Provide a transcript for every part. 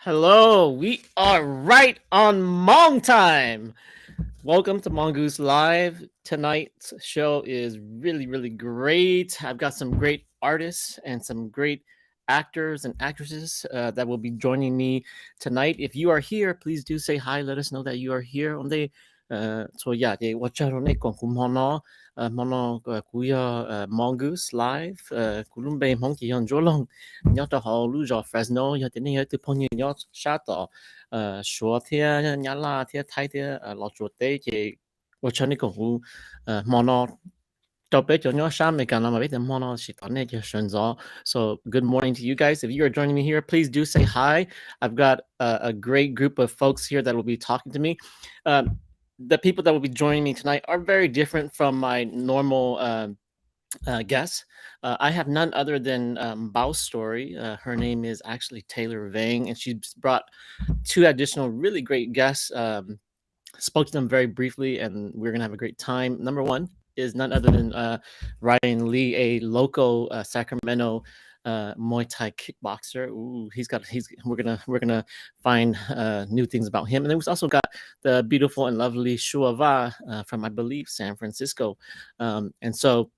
Hello, we are right on Hmong time. Welcome to Hmongoose Live. Tonight's show is really great. I've got some great artists and some great actors and actresses that will be joining me tonight. If you are here, please do say hi. Let us know that you are here. So yeah, they watch out on it. Mono kuya Mongoose live. Kulumbe Monkey yon Jolong. Nyata Hall, Luja Fresno, Yatini Tupon Yot Shato. Sua Thia Nyala Thia Thai Thia Lochote, Wachanico who Mono. So good morning to you guys. If you are joining me here, please do say hi. I've got a great group of folks here that will be talking to me. The people that will be joining me tonight are very different from my normal guests. I have none other than Npaub Story. Her name is actually Taylor Vang, and she's brought two additional really great guests. Spoke to them very briefly, and we're gonna have a great time. Number one is none other than Ryan Lee, a local Sacramento Muay Thai kickboxer. Ooh, we're gonna find new things about him. And then we've also got the beautiful and lovely Sua Vang from, I believe, San Francisco. And so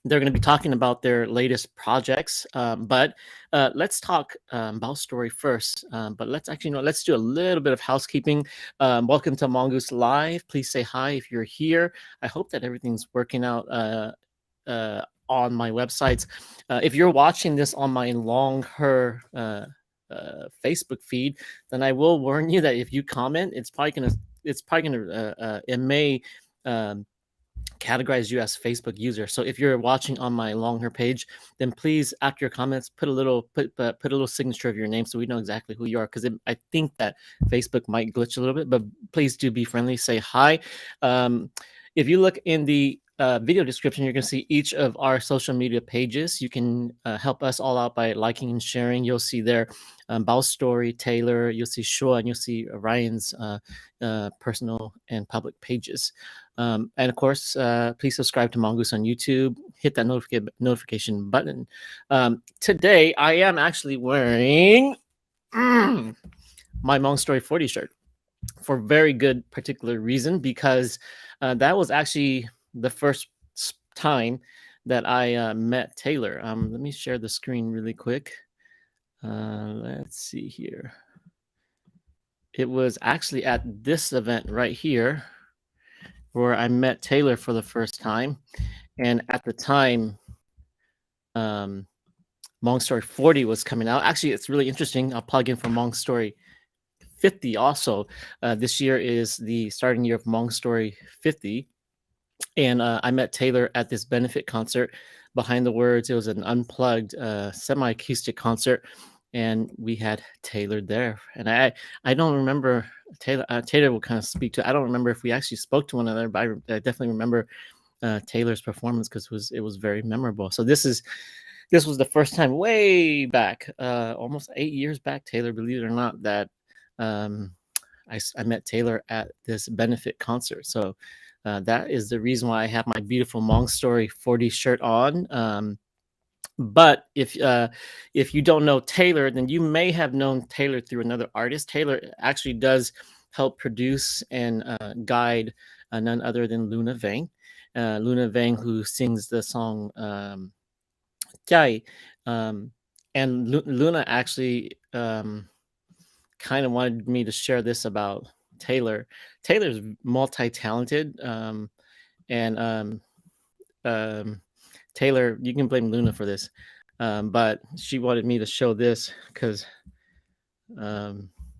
they're going to be talking about their latest projects. But let's talk about Story first. But let's do a little bit of housekeeping. Welcome to Hmongoose Live. Please say hi if you're here. I hope that everything's working out on my websites. If you're watching this on my Long Her Facebook feed, then I will warn you that if you comment, it may categorize you as Facebook user. So if you're watching on my Long Hair page, then please, after your comments, put a little signature of your name so we know exactly who you are. Because I think that Facebook might glitch a little bit, but please do be friendly. Say hi. If you look in the video description, you're going to see each of our social media pages. You can help us all out by liking and sharing. You'll see there Npaub Story, Taylor, you'll see Shua, and you'll see Ryan's personal and public pages. And of course, please subscribe to Hmongoose on YouTube. Hit that notification button. Today, I am actually wearing my Hmong Story 40 shirt for very good particular reason, because that was actually the first time that I met Taylor. Let me share the screen really quick. Let's see here. It was actually at this event right here where I met Taylor for the first time. And at the time, Hmong Story 40 was coming out. Actually, it's really interesting. I'll plug in for Hmong Story 50 also. This year is the starting year of Hmong Story 50. And I met Taylor at this benefit concert. Behind the Words, it was an unplugged semi-acoustic concert. And we had Taylor there. And I don't remember, Taylor will kind of speak to it. I don't remember if we actually spoke to one another, but I definitely remember Taylor's performance because it was very memorable. So this was the first time way back, almost 8 years back, Taylor, believe it or not, that I met Taylor at this benefit concert. So that is the reason why I have my beautiful Hmong Story 40 shirt on. But if you don't know Taylor, then you may have known Taylor through another artist. Taylor actually does help produce and guide none other than Luna Vang. Luna Vang, who sings the song Jai. And Luna actually kind of wanted me to share this about Taylor. Taylor's multi-talented, and Taylor, you can blame Luna for this, but she wanted me to show this because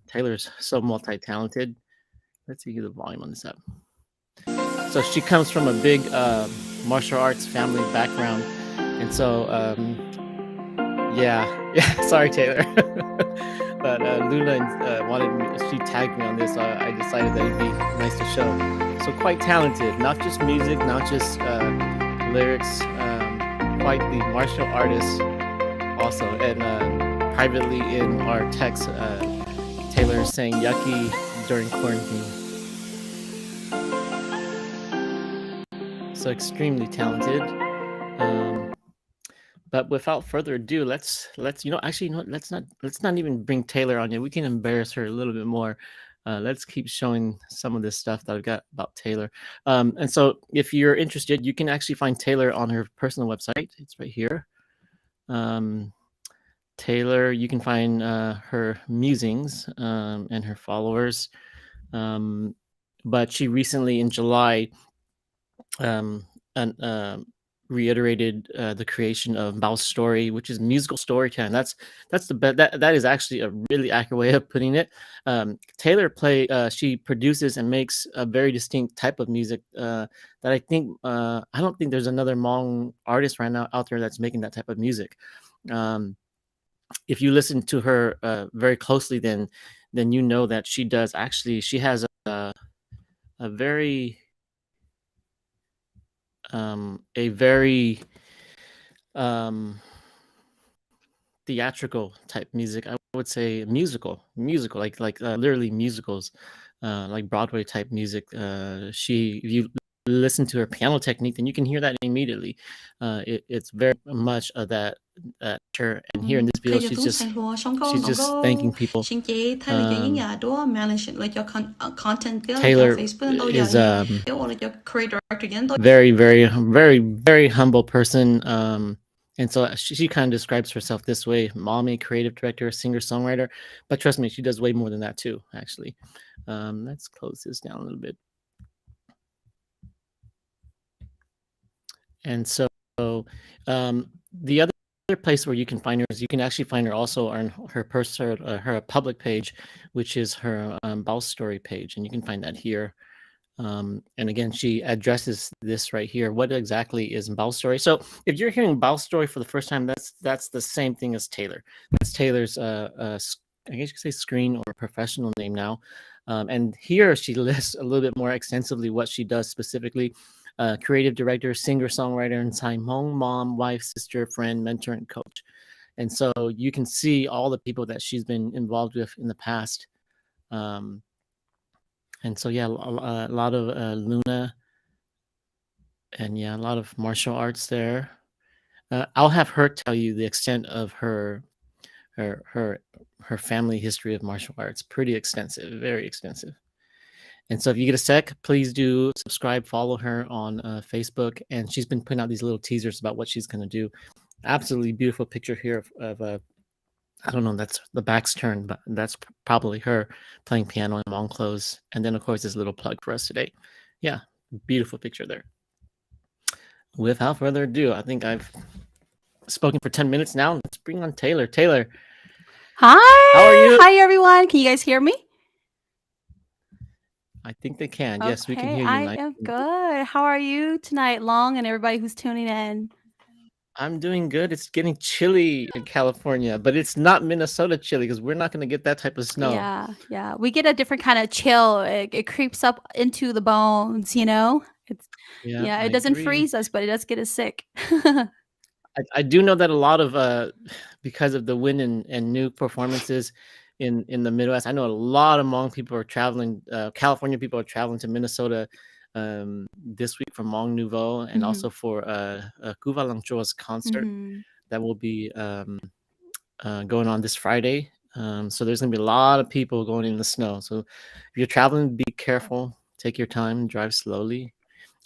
Taylor's so multi-talented. Let's see the volume on this up. So she comes from a big martial arts family background, and so yeah, sorry Taylor. But Luna wanted me, she tagged me on this, so I decided that it'd be nice to show. So quite talented, not just music, not just lyrics, quite the martial artist also. And privately in our text, Taylor is saying yucky during quarantine. So extremely talented. But without further ado, let's actually let's not even bring Taylor on yet. We can embarrass her a little bit more. Let's keep showing some of this stuff that I've got about Taylor. And so if you're interested, you can actually find Taylor on her personal website. It's right here. Taylor, you can find her musings and her followers. But she recently in July um, and reiterated the creation of Npaub Story, which is musical storytelling. That's the that is actually a really accurate way of putting it. Taylor she produces and makes a very distinct type of music that I don't think there's another Hmong artist right now out there that's making that type of music. If you listen to her very closely, then you know that she has a very a very um theatrical type music. I would say musical like literally musicals, like Broadway type music. She If you listen to her piano technique, then you can hear that immediately. It's very much of that and here in this video, 繼續都成個上高 she's 廣 just 告， thanking people. 先記睇你嘅影嘢多，名你你有 content 嘅，有 Taylor Facebook 都有 is 嘢，有我哋有 creator director 嘅都。very humble person. And so she kind of describes herself this way: mommy, creative director, singer songwriter. But trust me, she does way more than that too, actually. Let's close this down a little bit. And so the other place where you can find her is you can actually find her also on her her public page, which is her Npaub Story page, and you can find that here. And again, she addresses this right here. What exactly is Npaub Story? So if you're hearing Npaub Story for the first time, that's the same thing as Taylor. That's Taylor's I guess you could say screen or professional name now. And here she lists a little bit more extensively what she does specifically. Creative director, singer songwriter, and Thai Hmong mom, wife, sister, friend, mentor, and coach. And so you can see all the people that she's been involved with in the past. And so yeah, a lot of Luna, and yeah, a lot of martial arts there. I'll have her tell you the extent of her family history of martial arts. Pretty extensive, very extensive. And so if you get a sec, please do subscribe, follow her on Facebook. And she's been putting out these little teasers about what she's going to do. Absolutely beautiful picture here of I don't know, that's the back's turned, but that's probably her playing piano in Hmong clothes. And then, of course, this little plug for us today. Yeah, beautiful picture there. Without further ado, I think I've spoken for 10 minutes now. Let's bring on Taylor. Taylor. Hi. How are you? Hi, everyone. Can you guys hear me? I think they can. Okay, yes, we can hear you. I am good. How are you tonight, Long, and everybody who's tuning in? I'm doing good. It's getting chilly in California, but it's not Minnesota chilly because we're not going to get that type of snow. Yeah. We get a different kind of chill. It creeps up into the bones, you know? It doesn't freeze us, but it does get us sick. I do know that a lot of because of the wind and new performances in the Midwest, I know a lot of Hmong people are traveling. California people are traveling to Minnesota this week for Hmong Nouveau and also for Kuva Langchoa's concert that will be going on this Friday. So there's going to be a lot of people going in the snow. So if you're traveling, be careful. Take your time. Drive slowly.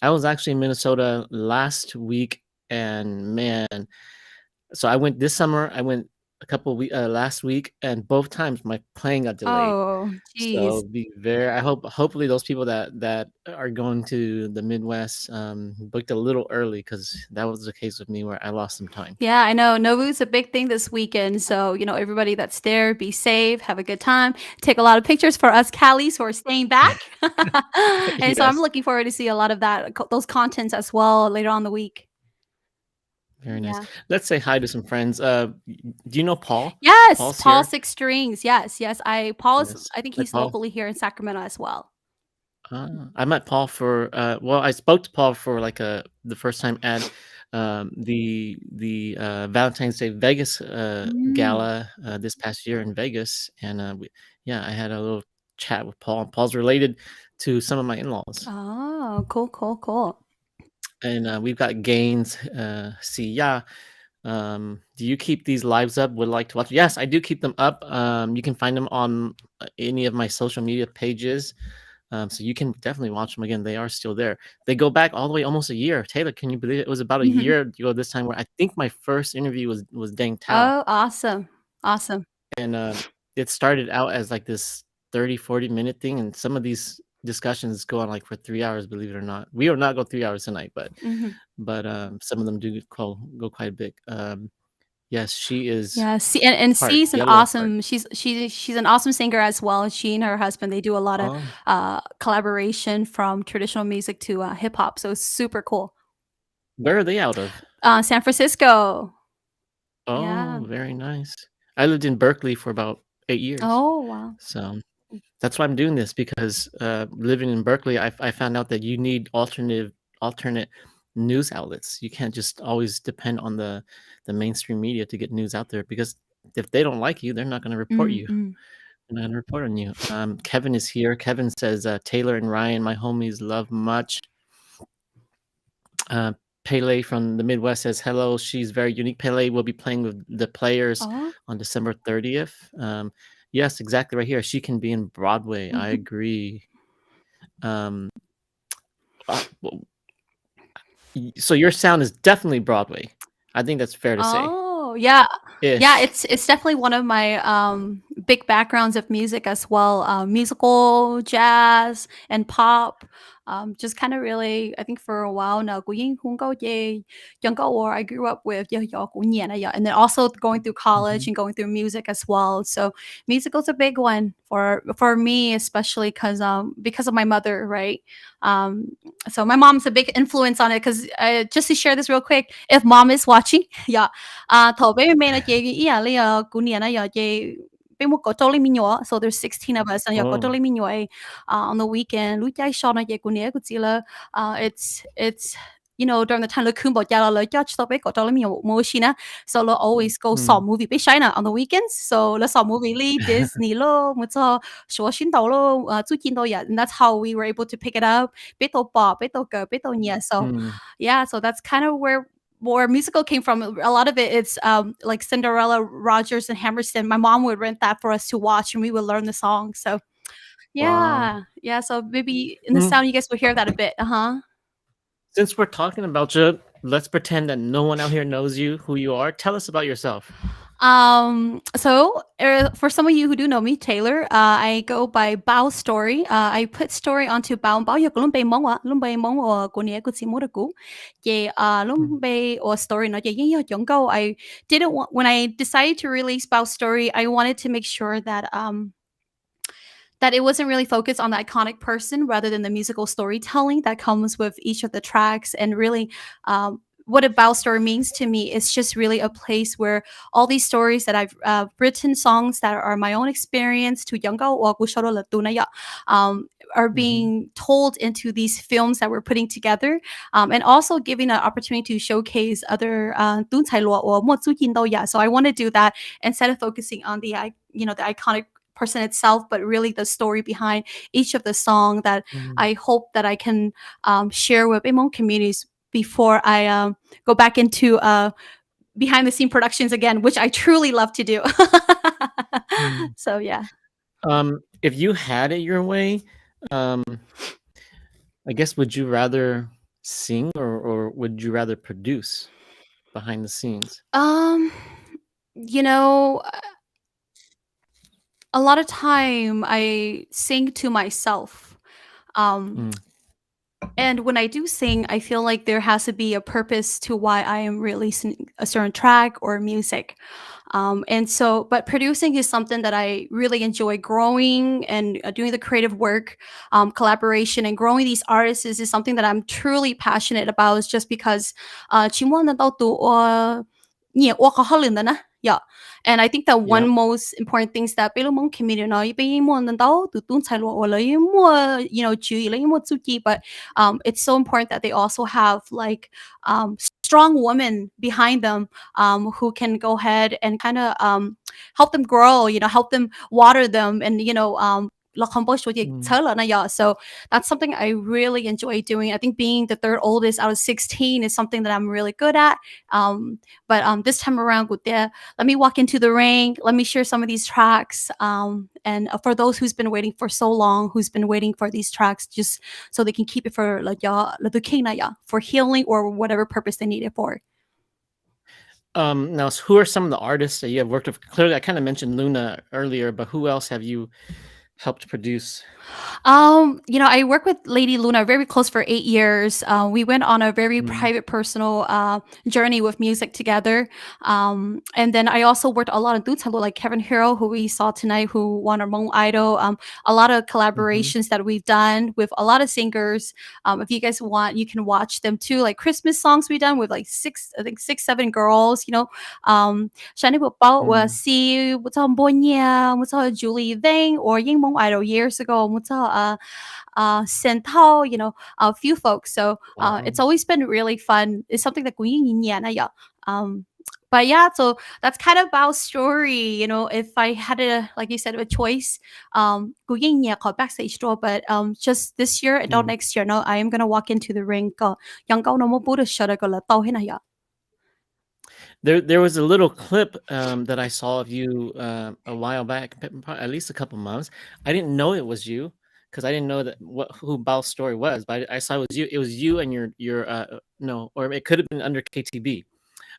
I was actually in Minnesota last week, and man, so I went this summer. I went a couple weeks last week, and both times my plane got delayed. Oh, geez. So hopefully those people that are going to the Midwest booked a little early, because that was the case with me where I lost some time. Yeah, I know. Novu's a big thing this weekend. So, everybody that's there, be safe, have a good time, take a lot of pictures for us Callies who are staying back. And so I'm looking forward to see a lot of those contents as well later on the week. Very nice. Let's say hi to some friends. Do you know Paul? Yes, Paul Six Strings. Yes. I think he's locally here in Sacramento as well. I met Paul for I spoke to Paul for like the first time at the Valentine's Day Vegas gala this past year in Vegas, and I had a little chat with Paul. Paul's related to some of my in-laws. Oh, cool. And we've got Gaines, Sia, Do you keep these lives up? Would like to watch? Yes, I do keep them up. You can find them on any of my social media pages. So you can definitely watch them again. They are still there. They go back all the way almost a year. Taylor, can you believe it? It was about a Mhm. year ago this time where I think my first interview was Deng Tao. Oh, awesome. Awesome. And it started out as like this 30-40 minute thing, and some of these discussions go on like for 3 hours, believe it or not. We will not go 3 hours tonight, but Mhm. some of them do go quite a bit. Yes, she is Yeah, and heart, C's an yellow heart. awesome she's an awesome singer as well. She and her husband, they do a lot of, Oh, collaboration from traditional music to, hip hop, so it's super cool. where are they out of? San Francisco. Yeah. Oh, very nice. I lived in Berkeley for about 8 years, Oh, wow. so that's why I'm doing this, because living in Berkeley, I found out that you need alternate news outlets. You can't just always depend on the mainstream media to get news out there, because if they don't like you, they're not going to report Mm, you. mm. They're not going to report on you. Kevin is here. Kevin says, Taylor and Ryan, my homies, love much. Uh, Pele from the Midwest says hello. She's very unique. Pele will be playing with the Players Oh. on December 30th. Yes, exactly right here. She can be in Broadway. I Mhm. agree. Um, well, so your sound is definitely Broadway. I think that's fair to say. Oh, yeah. Yeah, Ish. it's definitely one of my, big backgrounds of music as well, musical, jazz, and pop, just kinda really I think for a while now, cũng không có về chẳng có or I grew up with yeah, gió cũng nhẹ này, yeah, and then also going through college Mhm. and going through music as well, so musical's a big one for me, especially because of my mother, right? Um, so my mom's a big influence on it 'cause, just to share this real quick, if mom is watching, yeah, thổ bé mẹ nó chị ý là bây giờ của niên giờ chị bé một có trâu lên mình nhỏ so there's 16 of us and giờ có trâu Oh. lên mình nhỏ on the weekend lúc chạy sau này chị của niên của chị là it's during the time là khung bảo cha là lời cho tao bé có trâu lên mình nhỏ mua xin á so là always go saw Mm. movie bé China on the weekends so là saw movie li Disney lo một số số xin tàu lo chú chín tàu yeah and that's how we were able to pick it up bé tàu bò bé tàu cờ bé tàu nhẹ so Mm. yeah so that's kind of where musical came from. A lot of it, it's like Cinderella, Rogers, and Hammerstein. My mom would rent that for us to watch, and we would learn the song. So Wow. yeah, yeah. So maybe in the Mm. sound, you guys will hear that a bit. Uh huh. Since we're talking about you, let's pretend that no one out here knows you, who you are. Tell us about yourself. So for some of you who do know me, Taylor, I go by Bao Story. I put story onto Bao Bao yok lum bay mong or kunia kutsi muraku. Ye Mm. lum bay or story no ye yo jongo. I didn't want when I decided to release Bao Story, I wanted to make sure that it wasn't really focused on the iconic person rather than the musical storytelling that comes with each of the tracks and really what a Bao story means to me is just really a place where all these stories that I've written songs that are my own experience to Yonggao or Gushoro Latunaya are Mhm. being told into these films that we're putting together and also giving an opportunity to showcase other Duncailua or Motsujindoya. So I want to do that instead of focusing on the the iconic person itself, but really the story behind each of the song that Mm. I hope that I can share with Hmong communities before I go back into behind the scene productions again, which I truly love to do. Mm. So yeah. If you had it your way, um, I guess would you rather sing, or would you rather produce behind the scenes? Um, you know, a lot of time I sing to myself. Um, Mm. And when I do sing, I feel like there has to be a purpose to why I am releasing a certain track or music. But producing is something that I really enjoy growing and doing the creative work, collaboration, and growing these artists is something that I'm truly passionate about. Is just because, 情况能到读 yeah. And I think that one Yep. most important things that people mong community nói bây mua nên đâu tụi tuân sai lo lấy mua chú ý lấy mua chú chi but it's so important that they also have like strong women behind them who can go ahead and kind of help them grow, help them water them and So that's something I really enjoy doing. I think being the third oldest out of 16 is something that I'm really good at. But this time around, let me walk into the ring. Let me share some of these tracks. And for those who's been waiting for so long, who's been waiting for these tracks, just so they can keep it for for healing or whatever purpose they need it for. Now, who are some of the artists that you have worked with? Clearly, I kind of mentioned Luna earlier, but who else have you helped produce? I worked with Lady Luna very close for 8 years. We went on a very private, personal journey with music together. And then I also worked a lot of Dutalo, like Kevin Hero, who we saw tonight, who won our Hmong Idol. A lot of collaborations that we've done with a lot of singers. If you guys want, you can watch them too. Like Christmas songs we done with like 6-7 girls. Shani Bao was see what's on Bonya, what's on Julie Vang or Ying Hmong Idol years ago. Sentao, a few folks. So it's always been really fun. It's something that but yeah, so that's kind of Bao story. If I had like you said, a choice, backstage door, but just this year and not next year, I am gonna walk into the ring. There was a little clip that I saw of you a while back, at least a couple months. I didn't know it was you because I didn't know who Bao Story was, but I saw it was you. It was you and your no, or it could have been under KTB.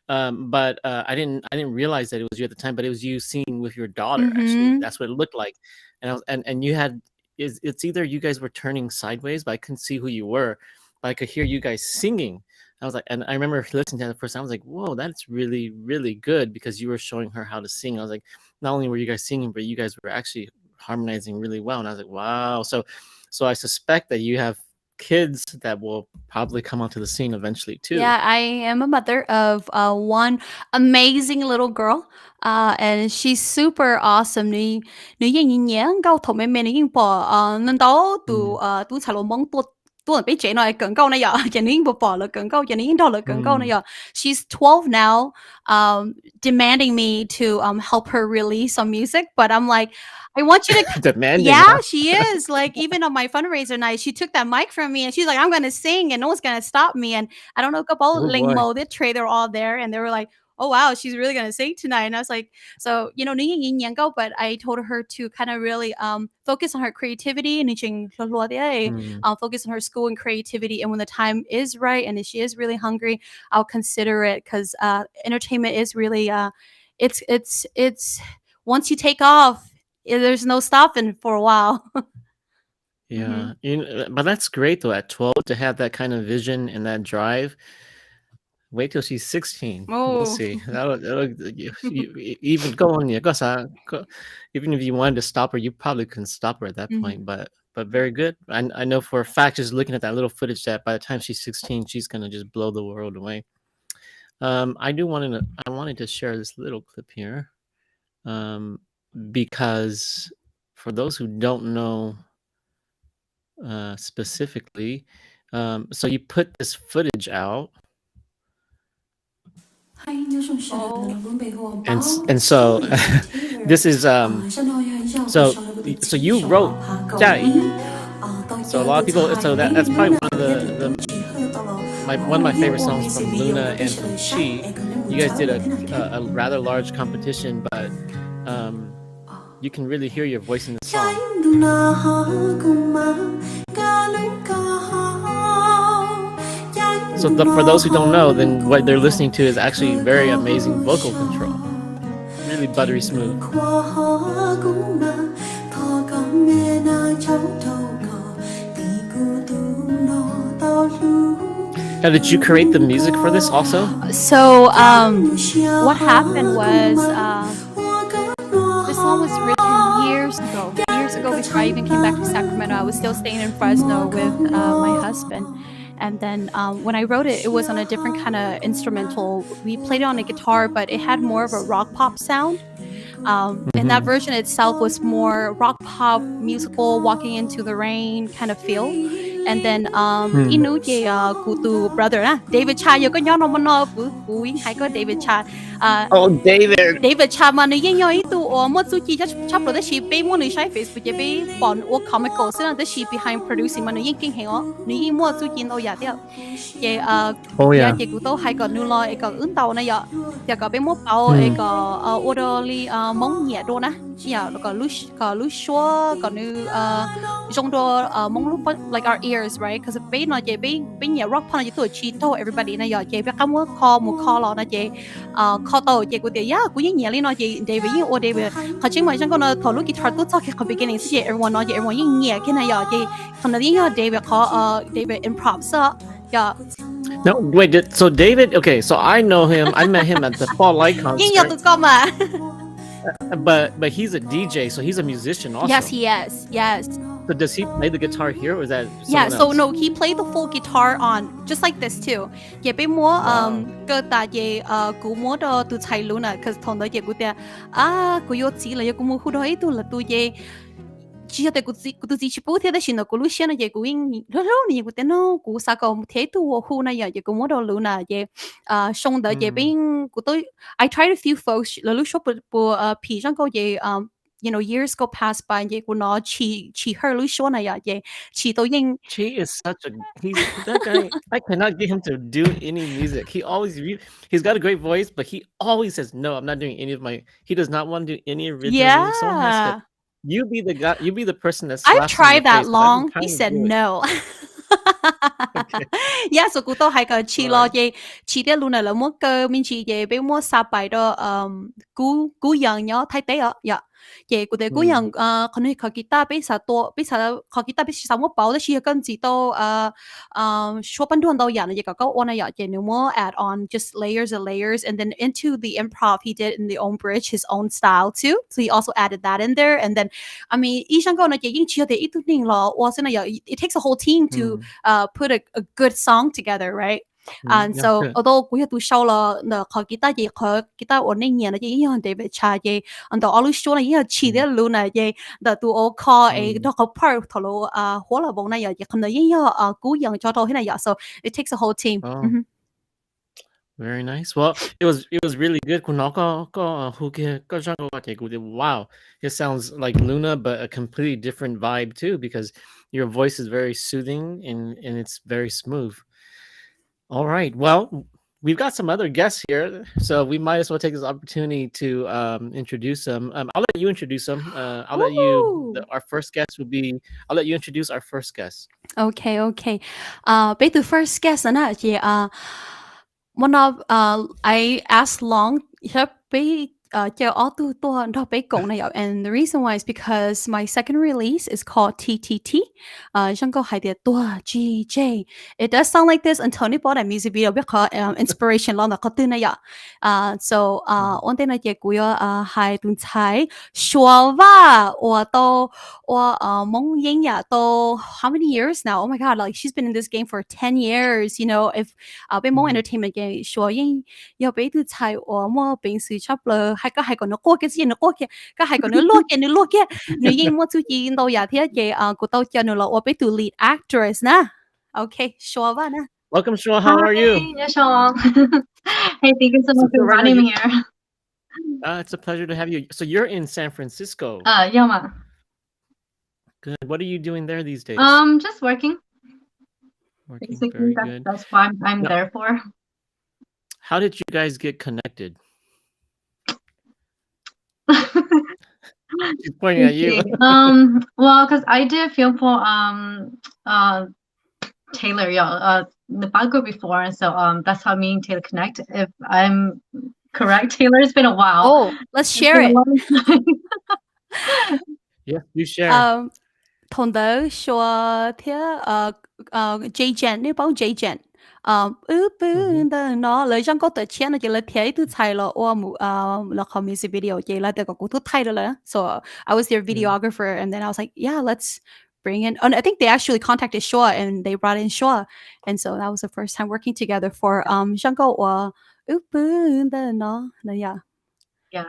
But I didn't realize that it was you at the time, but it was you singing with your daughter. Actually, that's what it looked like. And you had it's either you guys were turning sideways, but I couldn't see who you were, but I could hear you guys singing. I was like, and I remember listening to that the first time. I was like, whoa, that's really, really good because you were showing her how to sing. I was like, not only were you guys singing, but you guys were actually harmonizing really well. And I was like, wow. So I suspect that you have kids that will probably come onto the scene eventually too. Yeah, I am a mother of one amazing little girl, and she's super awesome. She's 12 now, demanding me to help her release some music, but I'm like, I want you to demanding. Yeah, she is. Like, even on my fundraiser night, she took that mic from me and she's like, I'm gonna sing and no one's gonna stop me. And I don't know about Lingmo, the Trey, they're all there and they were like, oh wow, she's really gonna sing tonight. And I was like, so but I told her to kind of really focus on her creativity and focus on her school and creativity. And when the time is right and if she is really hungry, I'll consider it because entertainment is really it's once you take off, there's no stopping for a while. Yeah, but that's great though. At 12 to have that kind of vision and that drive. Wait till she's 16. We'll see. Even go on. Even if you wanted to stop her, you probably couldn't stop her at that point. But very good. I know for a fact, just looking at that little footage, that by the time she's 16, she's gonna just blow the world away. I wanted to share this little clip here, because for those who don't know specifically, so you put this footage out. And so this is so you wrote Jai. So a lot of people, so that's probably one of my favorite songs from Luna and from Chi. You guys did a rather large competition, but you can really hear your voice in the song. So for those who don't know, then what they're listening to is actually very amazing vocal control. Really buttery smooth. Now, did you create the music for this also? So what happened was this song was written years ago before I even came back to Sacramento. I was still staying in Fresno with my husband. And then when I wrote it, it was on a different kind of instrumental. We played it on a guitar, but it had more of a rock pop sound. And that version itself was more rock pop, musical, walking into the rain kind of feel. and then inu je kutu brother na David Cha yo ko nyo no mo bu wing hai ko David Cha Oh, David Cha mà nữ yên nhoi tu ở một số chi chắc rồi đó she be một nữ sai Facebook je be bọn ở comical so that she behind producing mà nữ yên kinh hệ ó nữ yên một số chi đâu ya tiêu je ya jeกูhai có nữ lo có ứng tàu này ya ya có be một bao có orderly mong nhẹ đồ na ya có lu shua có nữ trong đồ mong lu like our ears right because be nó je be nhẹ rock pan je tu chi to everybody na ya je be cam một call lo na je call tàu jeกูเดียกูยิ่งเหนียวเลยเนาะเดวิดยิ่งโอเดวิดเขาจริงไหมฉันก็เนาะถอดลูกกีตาร์ตัวจากเขา beginning สิ everyone เนาะ everyone ยิ่งเหนียวแค่ไหนอ่ะเจคนนั้นยิ่งเดวิดเขาเดวิด improv ซะyeah. No, wait. So David, okay. So I know him. I met him at the Fall Light concert. ยิ่งเหนียวตัวก็มา But he's a DJ, so he's a musician also. Yes, he is. Yes. So does he play the guitar here, or is that? Yeah. So else? no, he played the full guitar on just like this too. 也被摸个大爷古摸到都踩路呢，可是同到也古的古有钱了，也古摸糊到一度了，都也。chỉ để cụ tự chỉ bố thế đó xin nó cụ lúc xưa nó về cụ in lâu lâu này cụ tên nó cụ sao có thế tu khu này giờ cụ muốn đồ lưu nè về xong đó về bên cụ tôi I tried a few folks là lúc shop bộ phi trong câu về you know years go past by về cụ nó chỉ hơi lúc xưa này giờ về chỉ tôi nhưng Chi is such a that guy. I cannot get him to do any music. He's got a great voice, but he always says no. I'm not doing any of my. He does not want to do any original. Someone has to. You be the guy. You be the person that's. I've tried that long. He said no. Yeah, so cụ tôi hay có chỉ lo gì chỉ để luôn là muốn cơ mình chỉ về bên mua sa bài đó cú yang nhớ thay tế ạ, dạ, vậy cụ để cú yang con này có guitar bây giờ có guitar bây giờ mua bảo đó chỉ cần chỉ đâu số bản đồ đâu vậy này có ôn này vậy nếu mua add on just layers and layers and then into the improv he did in the own bridge his own style too, so he also added that in there and then I mean 医生讲呢，已经只係一度年咯，哇！真係有 it takes a whole team to put a good song together, right? And so although 佢都收了，那佢記得嘢，佢記得我那年呢，已經係特別差嘅，然後我都說呢，已經遲啲路呢嘅，但都我 call 誒，都個 part 頭路可能冇那樣嘢，可能已經古人做到喺那樣 ，so it takes a whole team. Very nice. Well, it was really good. Wow, it sounds like Luna, but a completely different vibe too, because your voice is very soothing and it's very smooth. All right. Well, we've got some other guests here, so we might as well take this opportunity to introduce them. I'll let you introduce them. I'll let you. Our first guest will be. I'll let you introduce our first guest. Okay. Bây the first guest là chị one of I asked long and the reason why is because my second release is called TTT. It does sound like this until you bought a music video because inspiration long so one thing like hai tuần thái Sua Vang how many years now? Oh my god, like she's been in this game for 10 years, you know. If bên mong entertainment game Sua Vang yo bé tu thái mo bình sự chấp lờ hay có nó qua cái gì nó qua kia cái hay có nó lua kia nó yên mo tu gì đâu ya thế cái của tao cho nó là bé tu lead actress na. Okay, Sua Vang na. Welcome, Sua. How are you? Hey, Sean. Hey, thank you so much for having me here. It's a pleasure to have you. So you're in San Francisco. Yeah, ma. Good. What are you doing there these days? Just working. Basically, very good. That's what I'm there for. How did you guys get connected? She's pointing at you. Well, because I did film for Taylor, the Npaub group before, and so that's how me and Taylor connect. If I'm correct, Taylor, it's been a while. Oh, let's share it. Yeah, you share. Thông đó Sua thế J-Gen nếu bảo J-Gen nó lời trong có tờ chén nó chỉ là thế tu thay là là có music video chỉ là được có tu thay rồi so I was their videographer and then I was like yeah let's bring in and I think they actually contacted Sua and they brought in Sua and so that was the first time working together for trong có nó yeah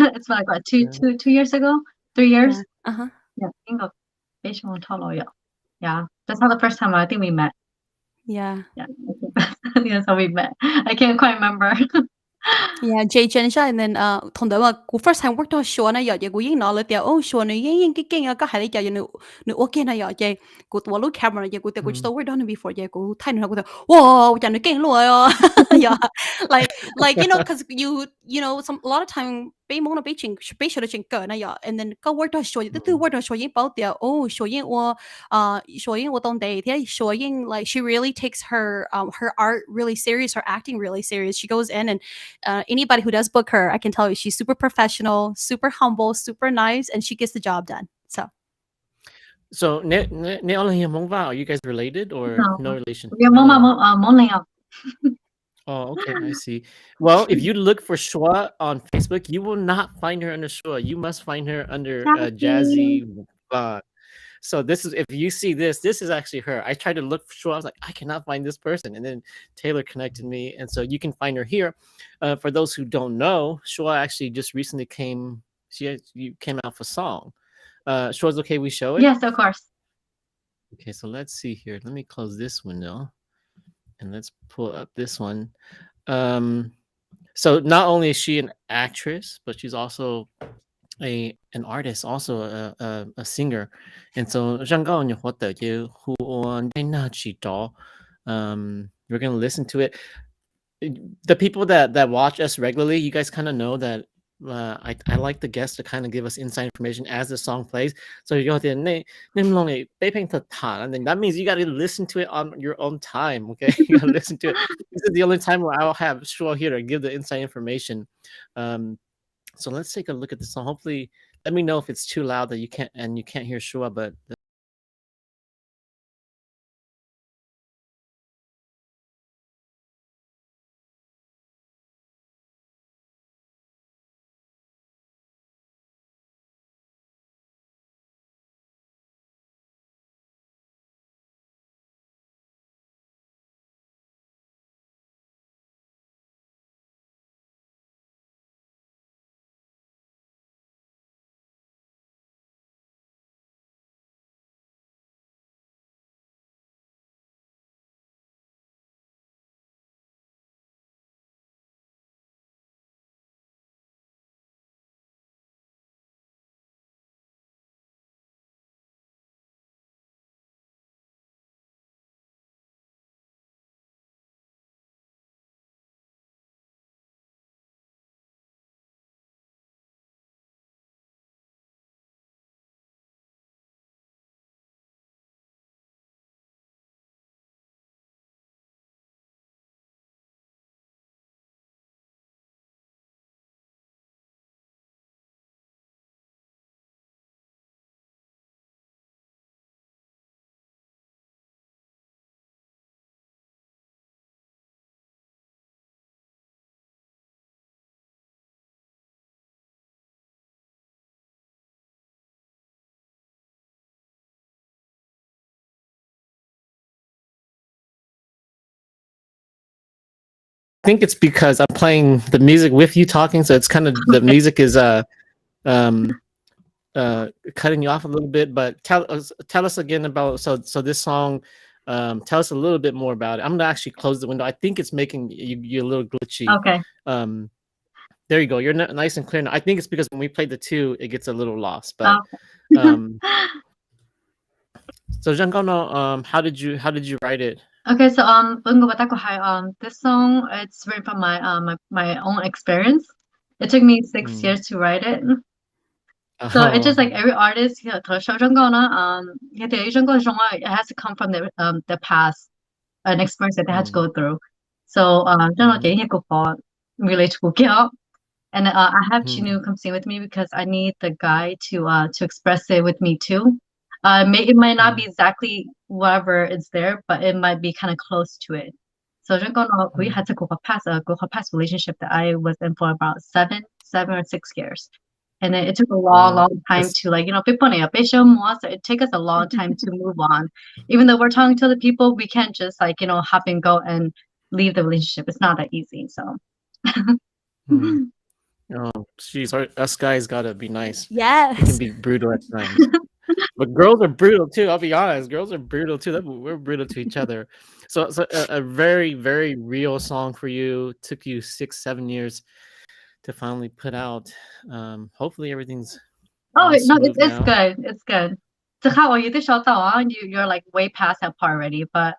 it's like what two years ago 3 years yeah yeah yeah That's not the first time I think we met. Yeah. Yeah, I think that's how we met. I can't quite remember. Yeah, Jay Chen siya and then 同到我 first time work 到 show 那有嘢我已經攞了掉哦 show 你已經經啊個係你就你 OK 那有嘢我我攞 camera 嘢我哋我知道 work 到你 before 嘢我睇你我哋哇我人哋經攞啊 yeah like you know because you know some a lot of time 俾冇那俾錢俾錢的錢個那有 and then 個 work 到 show 嘢都 work 到 show 嘢包掉哦 show 嘢我show 嘢我當地睇 show 嘢 like she really takes her her art really serious her acting really serious she goes in and anybody who does book her, I can tell you she's super professional, super humble, super nice, and she gets the job done. So, are you guys related or no relation? Oh, okay, I see. Well, if you look for Sua on Facebook, you will not find her under Sua. You must find her under Jazzy Vang. So this is, if you see this is actually her. I tried to look for Sua. I was like, I cannot find this person. And then Taylor connected me. And so you can find her here. For those who don't know, Sua actually just recently came out with a song. Shua's okay we show it? Yes, of course. Okay, so let's see here. Let me close this window. And let's pull up this one. So not only is she an actress, but she's also an artist, also a singer. And so we're gonna listen to it. The people that watch us regularly, you guys kind of know that I like the guests to kind of give us inside information as the song plays. So you go to and then that means you got to listen to it on your own time. Okay, you got to listen to it. This is the only time where I'll have Shuo here to give the inside information. So let's take a look at the song. Hopefully, let me know if it's too loud that you can't hear Shuo, but I think it's because I'm playing the music with you talking, so it's kind of the music is cutting you off a little bit. But tell us again about so this song. Tell us a little bit more about it. I'm gonna actually close the window. I think it's making you a little glitchy. Okay. There you go. You're nice and clear now. I think it's because when we play the two, it gets a little lost. But so Giancarlo, how did you write it? Okay, so this song it's written from my own experience. It took me 6 years to write it. So it's just like every artist, it has to come from the past, an experience that they had to go through. So relate to and I have Chinu come sing with me because I need the guy to express it with me too. It might not be exactly whatever is there, but it might be kind of close to it. So we had to go past relationship that I was in for about 7 or 6 years. And it took a long time to like, so it takes us a long time to move on. Even though we're talking to other people, we can't just like, hop and go and leave the relationship. It's not that easy. So Oh, geez, us guys gotta be nice. Yes. We can be brutal at times. But girls are brutal too. I'll be honest. Girls are brutal too. We're brutal to each other. So a very, very real song for you. Took you 6-7 years to finally put out. Hopefully everything's Oh, all no, smooth it's now. good. It's good. So how are you? You're like way past that part already. But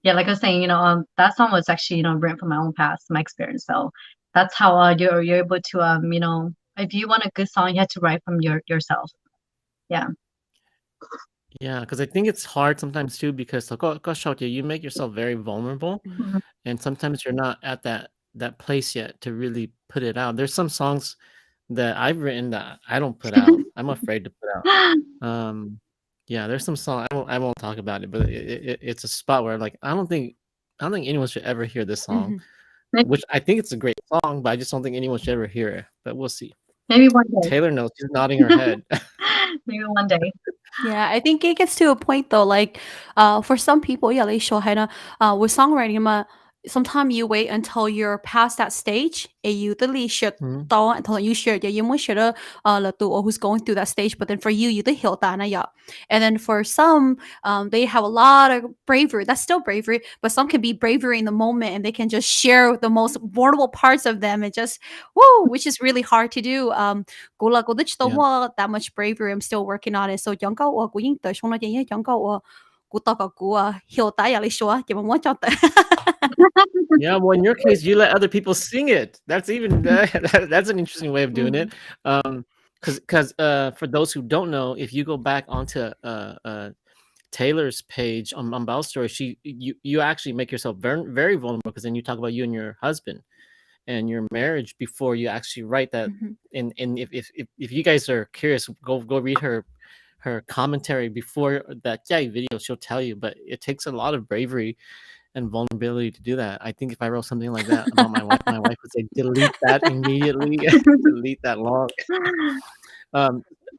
yeah, like I was saying, that song was actually, written from my own past, my experience. So that's how you're able to if you want a good song, you have to write from yourself. Yeah. Yeah, because I think it's hard sometimes too because you make yourself very vulnerable, Mhm. and sometimes you're not at that place yet to really put it out. There's some songs that I've written that I don't put out. I'm afraid to put out. Yeah, there's some song I won't talk about it, but it's a spot where like I don't think anyone should ever hear this song, Maybe, which I think it's a great song, but I just don't think anyone should ever hear it. But we'll see. maybe one day. Taylor knows. She's nodding her head. Maybe one day. Yeah, I think it gets to a point though, like, for some people, yeah, with songwriting, sometimes you wait until you're past that stage, and you literally should Mhm. until you share, yeah, you must share, or who's going through that stage. But then for you, you hiểu that, yeah. And then for some, they have a lot of bravery. That's still bravery, but some can be bravery in the moment, and they can just share the most vulnerable parts of them, and just woo, which is really hard to do. Yeah. That much bravery. I'm still working on it. So young girl, young girl, hiểu tại lý số, chỉ muốn cho Yeah, well, in your case, you let other people sing it. That's even that's an interesting way of doing it. Because for those who don't know, if you go back onto Taylor's page on Mpaub Story, you actually make yourself very very vulnerable because then you talk about you and your husband and your marriage before you actually write that. And if you guys are curious, go read her commentary before that video. She'll tell you, but it takes a lot of bravery and vulnerability to do that. I think if I wrote something like that about my wife would say, delete that immediately, delete that long.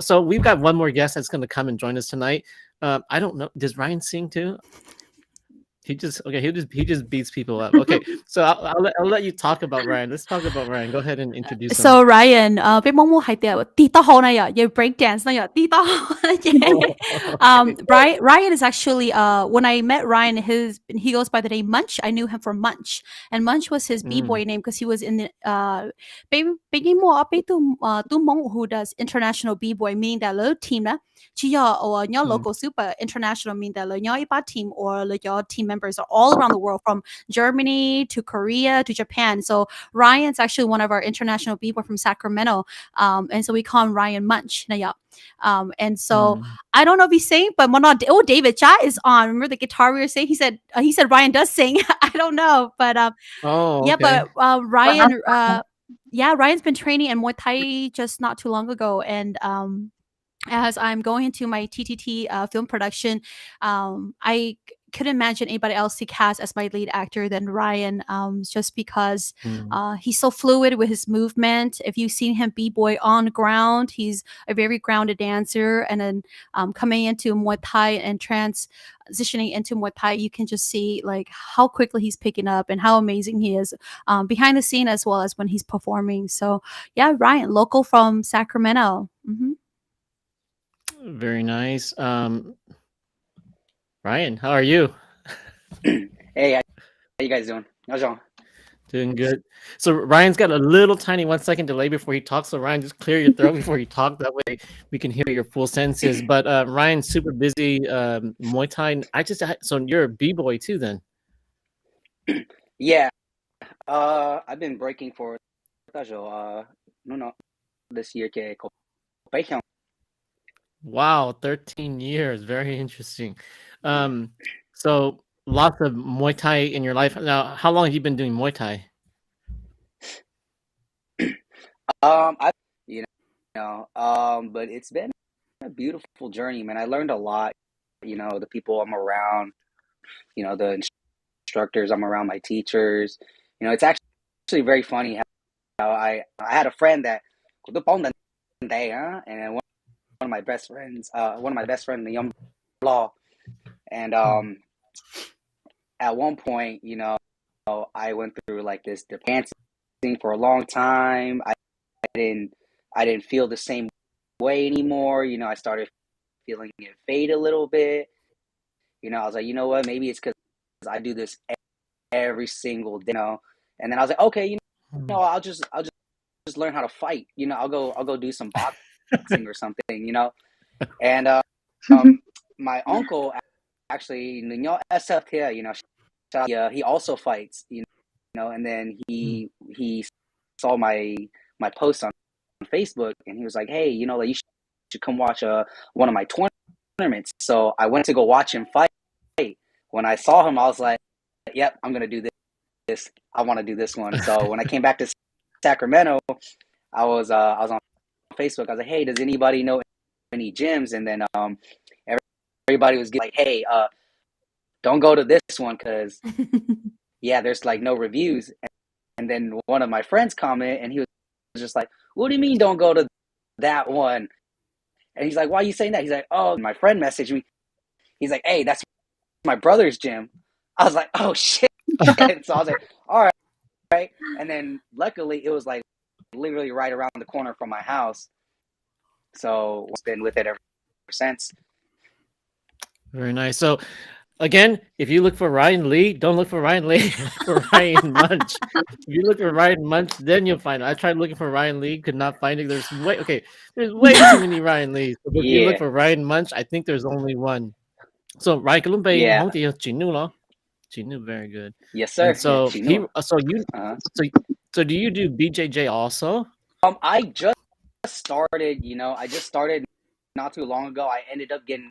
So we've got one more guest that's going to come and join us tonight. I don't know. Does Ryan sing too? He just beats people up. Okay, so I'll let you talk about Ryan. Let's talk about Ryan. Go ahead and introduce him. So Ryan, biết món mua hay tiệt đi tao hồ này à, break dance này à, đi tao Ryan is actually when I met Ryan, he goes by the name Munch. I knew him from Munch, and Munch was his b-boy name because he was in the baby more up to who does international b-boy, meaning that little team đó. Chỉ or your local super international, mean that your team or your team members are all around the world from Germany to Korea to Japan. So Ryan's actually one of our international people from Sacramento. And so we call him Ryan Munch. And so I don't know if he's saying, but David Cha is on. Remember the guitar we were saying? He said Ryan does sing. I don't know, but yeah, but Ryan, Ryan's been training in Muay Thai just not too long ago, and as I'm going into my TTT film production, I couldn't imagine anybody else to cast as my lead actor than Ryan, just because he's so fluid with his movement. If you've seen him b-boy on ground, he's a very grounded dancer. And then coming into Muay Thai and transitioning into Muay Thai, you can just see like how quickly he's picking up and how amazing he is behind the scene as well as when he's performing. So yeah, Ryan, local from Sacramento. Very nice. Ryan, how are you? Hey, how you guys doing? How's y'all? Doing good. So Ryan's got a little tiny 1 second delay before he talks. So Ryan, just clear your throat before you talk. That way we can hear your full sentences. But Ryan's super busy Muay Thai. So you're a b-boy too then? Yeah. I've been breaking for this year ke Wow, 13 years. Very interesting. So lots of Muay Thai in your life. Now, how long have you been doing Muay Thai? I but it's been a beautiful journey, man. I learned a lot, the people I'm around, the instructors I'm around, my teachers. It's actually very funny how I had a friend that and then one of my best friends, the young law. And at one point, I went through like this dancing for a long time. I didn't feel the same way anymore. I started feeling it fade a little bit. You know, I was like, you know what? Maybe it's because I do this every single day. You know? And then I was like, okay, you know, I'll just learn how to fight. You know, I'll go do some boxing or something. You know, and my uncle actually, SFT, you know, he also fights. You know, and then he saw my post on Facebook, and he was like, hey, you know, like, you should come watch one of my tournaments. So I went to go watch him fight. When I saw him, I was like, yep, I'm gonna do this. I want to do this one. So when I came back to Sacramento, I was on Facebook. I was like, hey, does anybody know any gyms? And then everybody was like, hey, don't go to this one because yeah, there's like no reviews. And then one of my friends commented, and he was just like, what do you mean don't go to that one? And he's like, why are you saying that? He's like, oh, my friend messaged me. He's like, hey, that's my brother's gym. I was like, oh shit. So I was like, all right. And then luckily it was like literally right around the corner from my house. So I've been with it ever since. Very nice. So again, if you look for Ryan Lee, don't look for Ryan Lee, for Ryan Munch. If you look for Ryan Munch, then you'll find it. I tried looking for Ryan Lee, could not find it. There's way too many Ryan Lees. So if you look for Ryan Munch, I think there's only one. So Ryan Kalumbe, Hong Ti Chinu lo. Chinu, very good. Yes, sir. And so Yeah, so do you do BJJ also? I just started, you know, not too long ago. I ended up getting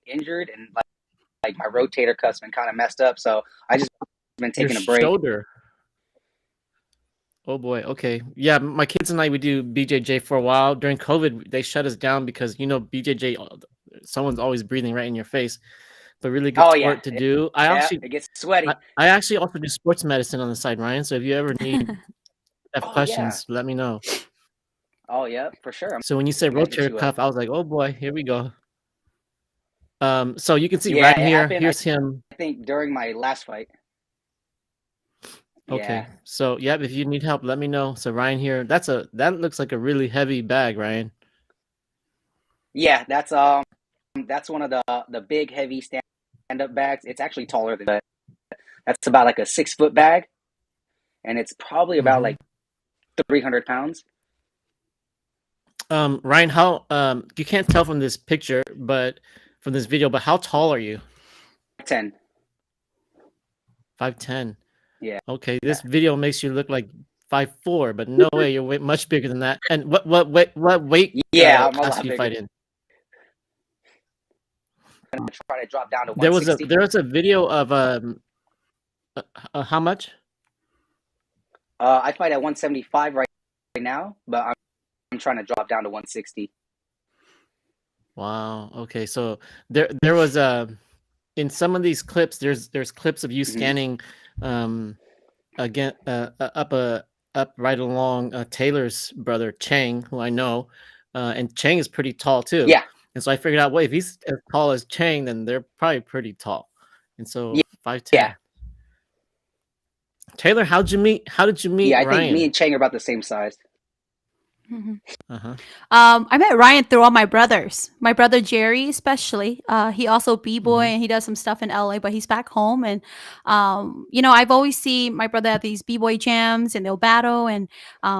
injured, and like my rotator cuff's been kind of messed up, so I just been taking a break. Shoulder. Oh boy. Okay. Yeah, my kids and I would do BJJ for a while. During COVID, they shut us down because, you know, BJJ, someone's always breathing right in your face. But really good sport to do. It gets sweaty. I actually also do sports medicine on the side, Ryan. So if you ever need questions, let me know. Oh yeah, for sure. So when you say rotator cuff, I was like, oh boy, here we go. So you can see right here. Here's him. I think during my last fight. Okay. Yeah. So yeah, if you need help, let me know. So Ryan here, that looks like a really heavy bag, Ryan. Yeah, that's one of the big heavy stand-up bags. It's actually taller than that. That's about like a 6-foot bag, and it's probably about like 300 pounds. Ryan, how you can't tell from this picture, but from this video, but how tall are you? 10. 5'10". Yeah. Okay, this video makes you look like 5'4", but no way, you're much bigger than that. And what weight? Yeah, I'm a lot class do you bigger. fight in? I'm gonna try to drop down to 160. There was a video of how much? I fight at 175 right now, but I'm trying to drop down to 160. Wow. Okay, so there was in some of these clips, there's clips of you scanning again up right along Taylor's brother Chang, who I know, and Chang is pretty tall too. Yeah. And so I figured out, wait, if he's as tall as Chang, then they're probably pretty tall. And so 5'10". Yeah. Taylor, how did you meet Yeah, I Ryan? think me and Chang are about the same size. I met Ryan through all my brothers. My brother Jerry, especially. He also b-boy and he does some stuff in LA, but he's back home. And you know, I've always seen my brother at these b-boy jams, and they'll battle. And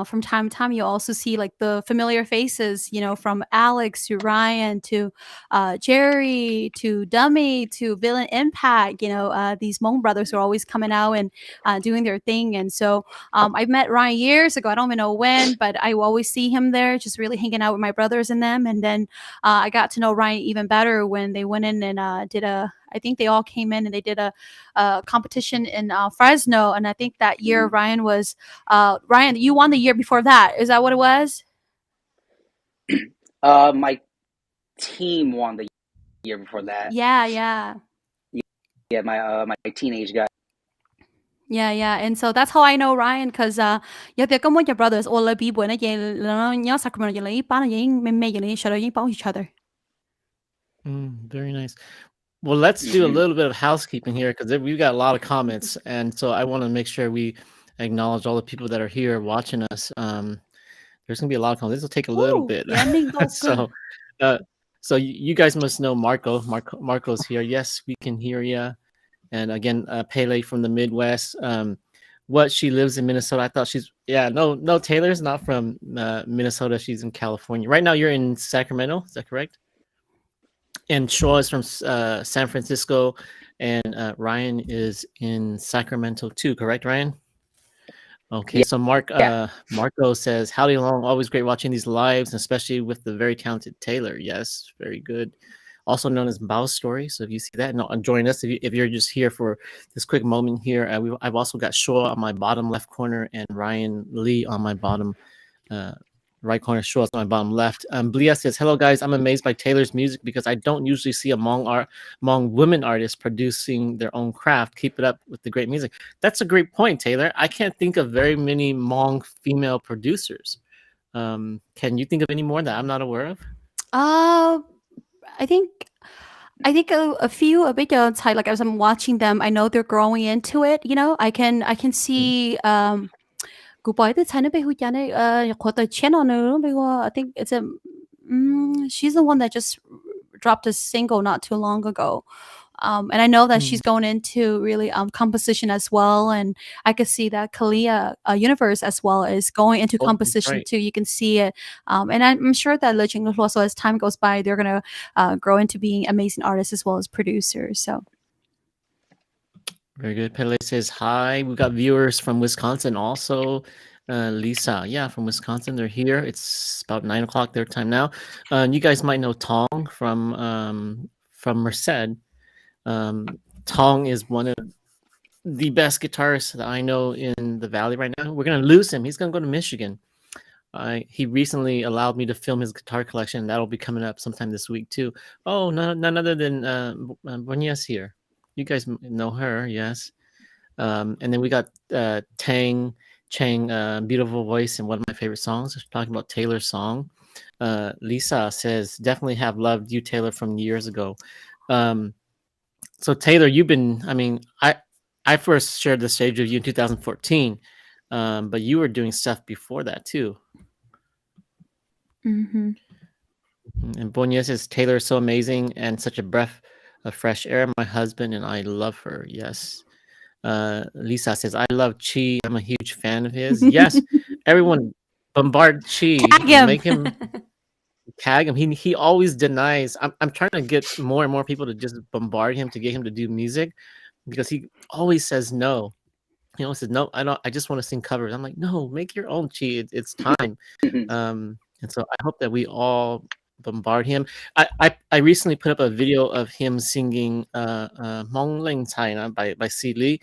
from time to time, you also see like the familiar faces. You know, from Alex to Ryan to Jerry to Dummy to Villain Impact. You know, these Hmong brothers are always coming out and doing their thing. And so I met Ryan years ago. I don't even know when, but I will always see him there, just really hanging out with my brothers and them. And then I got to know Ryan even better when they went in and I think they all came in and they did a competition in Fresno. And I think that year Ryan was, Ryan, you won the year before that. Is that what it was? My team won the year before that. Yeah, my teenage guy. Yeah. And so that's how I know Ryan, because yeah, có một brothers all b-boy nó về nó nhớ Sacramento lấy bán là vậy mê vậy show each other. Very nice. Well, let's do a little bit of housekeeping here, because we've got a lot of comments, and so I want to make sure we acknowledge all the people that are here watching us. There's gonna be a lot of comments. This will take a little bit. So you guys must know Marco's here. Yes, we can hear you. And again, Pele from the Midwest. What she lives in Minnesota. I thought no. Taylor's not from Minnesota. She's in California right now. You're in Sacramento. Is that correct? And Shaw is from San Francisco, and Ryan is in Sacramento too. Correct, Ryan? Okay, so Marco says, "Howdy along. Always great watching these lives, especially with the very talented Taylor. Yes, very good. Also known as Npaub Story. So if you see that, no, join us. If you're just here for this quick moment here, I've also got Shaw on my bottom left corner and Ryan Lee on my bottom right corner. Shaw's on my bottom left. Blia says, "Hello guys. I'm amazed by Taylor's music because I don't usually see Hmong women artists producing their own craft. Keep it up with the great music." That's a great point, Taylor. I can't think of very many Hmong female producers. Can you think of any more that I'm not aware of? I think a few bây giờ Thai, like as I'm watching them, I know they're growing into it. You know, I can see cô boy the Thai nó bây giờ có the channel nữa bây giờ. I think it's she's the one that just dropped a single not too long ago. And I know that she's going into really composition as well, and I could see that Kalia universe as well is going into composition too. You can see it, and I'm sure that Legend also, as time goes by, they're gonna grow into being amazing artists as well as producers. So very good. Pele says hi. We've got viewers from Wisconsin also. Lisa, from Wisconsin. They're here. It's about 9 o'clock their time now. You guys might know Tong from Merced. Tong is one of the best guitarists that I know in the Valley right now. We're going to lose him. He's going to go to Michigan. He recently allowed me to film his guitar collection. That'll be coming up sometime this week too. Oh, none other than Bonias here. You guys know her, yes. And then we got Tang Chang, beautiful voice and one of my favorite songs. Talking about Taylor's song. Lisa says, definitely have loved you, Taylor, from years ago. So Taylor, you've been, I first shared the stage with you in 2014, but you were doing stuff before that too. Mm-hmm. And Bonia says, Taylor is so amazing and such a breath of fresh air. My husband and I love her. Yes. Lisa says, I love Chi. I'm a huge fan of his. Yes. Everyone bombard Chi. Tag him. Make him tag him. He always denies. I'm trying to get more and more people to just bombard him to get him to do music because he always says no. He always says no. I just want to sing covers. I'm like, no, make your own, Chi. It's time. And so I hope that we all bombard him. I recently put up a video of him singing Hmongoose by C. Lee,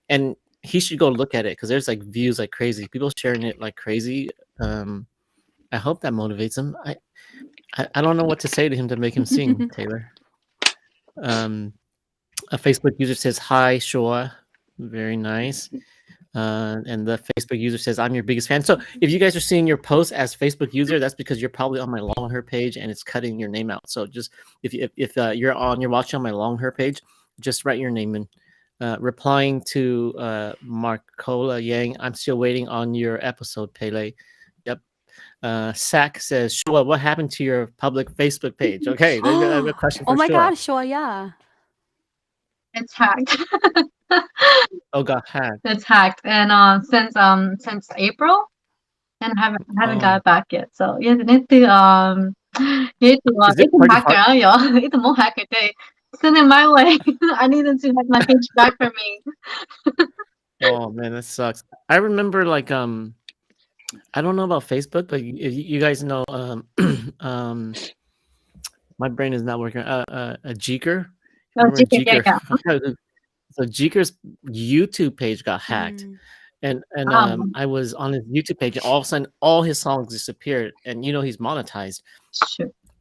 and he should go look at it because there's like views like crazy. People sharing it like crazy. I hope that motivates him. I don't know what to say to him to make him sing, Taylor. A Facebook user says, hi, Shua. Very nice. And the Facebook user says, I'm your biggest fan. So if you guys are seeing your post as Facebook user, that's because you're probably on my Long Hair page and it's cutting your name out. So just if you're watching on my Long Hair page, just write your name in. Replying to Marcola Yang, I'm still waiting on your episode, Pele. Yep. Sack says, Shua, what happened to your public Facebook page? Okay, there's a question for Oh my Shua. God, Shua, yeah. It's hacked. Oh, got hacked. It's hacked, and since April, and haven't got back yet. So yeah, need to hacker, yo. It's more hacker day. Send it my way. I need them to have my page back for me. Oh man, that sucks. I remember like I don't know about Facebook, but you guys know my brain is not working. A Jeeker. Jeeker. Yeah. So Jeeker's YouTube page got hacked, and I was on his YouTube page, and all of a sudden, all his songs disappeared. And he's monetized,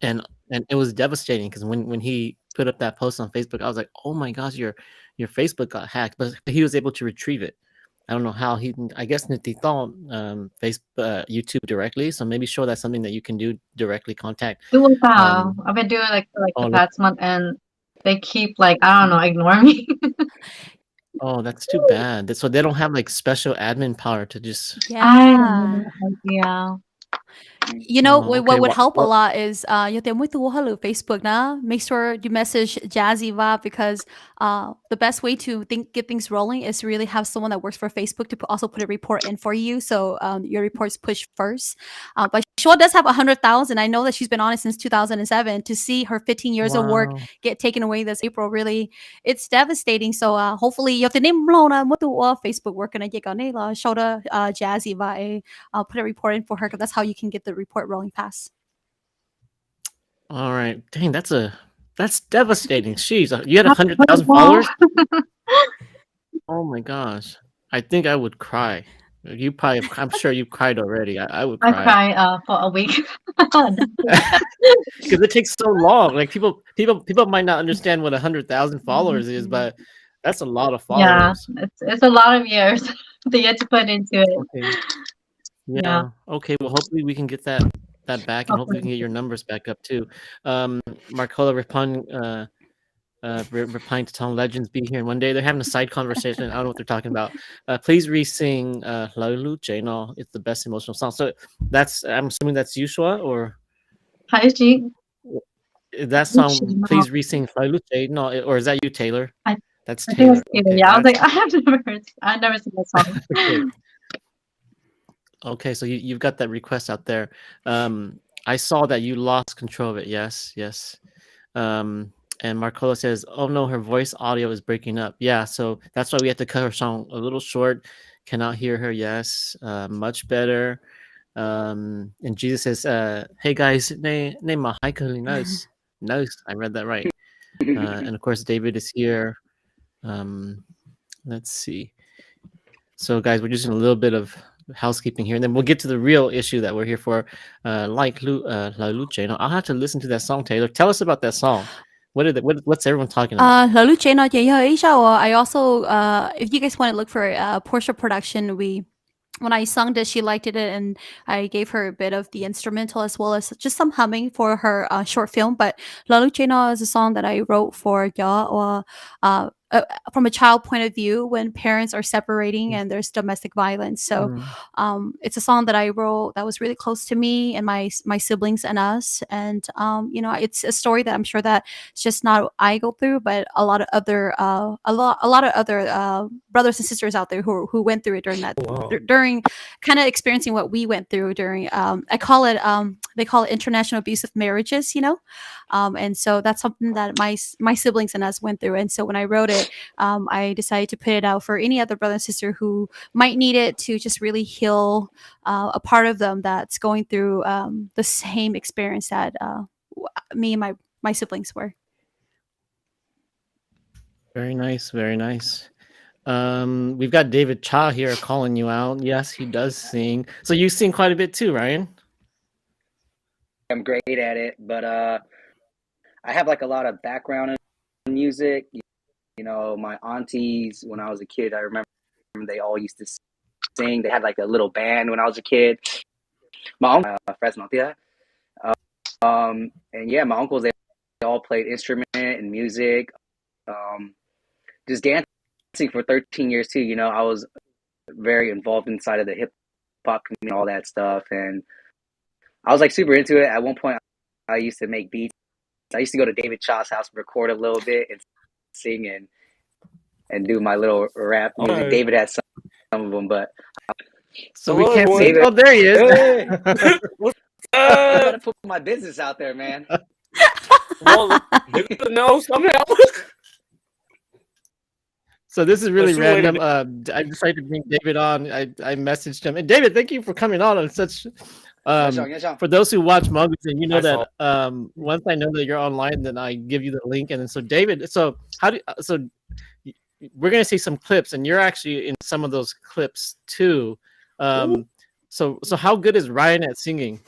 and it was devastating because when he put up that post on Facebook, I was like, oh my gosh, your Facebook got hacked, but he was able to retrieve it. I don't know how I guess thought Facebook, YouTube directly. So maybe sure that's something that you can do directly contact. I've been doing like the past month, and they keep ignoring me. Oh, that's too bad. So they don't have like special admin power to just. Yeah. You know, Oh, what okay. would help a Well, lot is you tem muito hello Facebook na. Make sure you message Jazzy Vibe because the best way to get things rolling is to really have someone that works for Facebook to also put a report in for you, so your report's pushed first. But Shaw does have 100,000. I know that she's been on it since 2007. To see her 15 years of work wow. get taken away this April, really, it's devastating. So hopefully, you have to name Lona Facebook work and I get on show the Jazzy Vibe. I'll put a report in for her because that's how you can get the report rolling fast. All right. Dang, that's devastating. Jeez, you had 100,000 followers? Oh my gosh. I think I would cry. You probably, I'm sure you cried already. I would I cry cry for a week. because it takes so long. Like people might not understand what 100,000 followers is, but that's a lot of Yeah, followers. it's a lot of years that you have to put into it. Okay. Yeah, Yeah. Okay. Well, hopefully we can get that back, and hopefully we can hopefully. get your numbers back up too. Marcola replying to Tom Legends be here, and one day they're having a side conversation. I don't know what they're talking about. Please re-sing Laulu Jano. It's the best emotional song. So I'm assuming that's Yushua, or Hi, G. that song. Please re-sing Laulu Jano, or is that you, Taylor? That's I think Taylor. it's Taylor. Okay, Yeah, I was like, I've never seen that song. okay. Okay, so you've got that request out there. I saw that you lost control of it. Yes. And Marcola says, "Oh no, her voice audio is breaking up." Yeah, so that's why we have to cut her song a little short. Cannot hear her. Yes, much better. And Jesus says, "Hey guys, name nice. I read that right. And of course, David is here. Let's see. So, guys, we're just doing a little bit of housekeeping here, and then we'll get to the real issue that we're here for. Like La Luce. I'll have to listen to that song, Taylor. Tell us about that song. What's everyone talking about? I also, if you guys want to look for Portia production, when I sung this, she liked it, and I gave her a bit of the instrumental as well as just some humming for her short film. But La Lucena is a song that I wrote for Ya, or from a child point of view when parents are separating and there's domestic violence. So it's a song that I wrote that was really close to me and my siblings and us. And it's a story that I'm sure that it's just not I go through, but a lot of other brothers and sisters out there who went through it during that during kind of experiencing what we went through during I call it they call it international abusive marriages, and so that's something that my siblings and us went through. And so when I wrote it, I decided to put it out for any other brother and sister who might need it to just really heal a part of them that's going through the same experience that me and my siblings were. Very nice, very nice. We've got David Cha here calling you out. Yes, he does sing. So you sing quite a bit too, Ryan? I'm great at it, but I have like a lot of background in music. My aunties, when I was a kid, I remember they all used to sing. They had like a little band when I was a kid. My uncle, Fresno, yeah. And yeah, my uncles, they all played instrument and music. Just dancing for 13 years too. I was very involved inside of the hip hop community, all that stuff, and I was like super into it. At one point, I used to make beats. I used to go to David Cha's house, record a little bit, and sing and do my little rap music. Right. David had some of them, but so we can't see. Oh, there he is. Hey. I gotta put my business out there, man. Well, they're gonna know somehow. So this is really random. I decided to bring David on. I messaged him, and David, thank you for coming on such. For those who watch Hmongoose, and you know that once I know that you're online, then I give you the link. And then so David, so we're gonna see some clips, and you're actually in some of those clips too. So how good is Ryan at singing?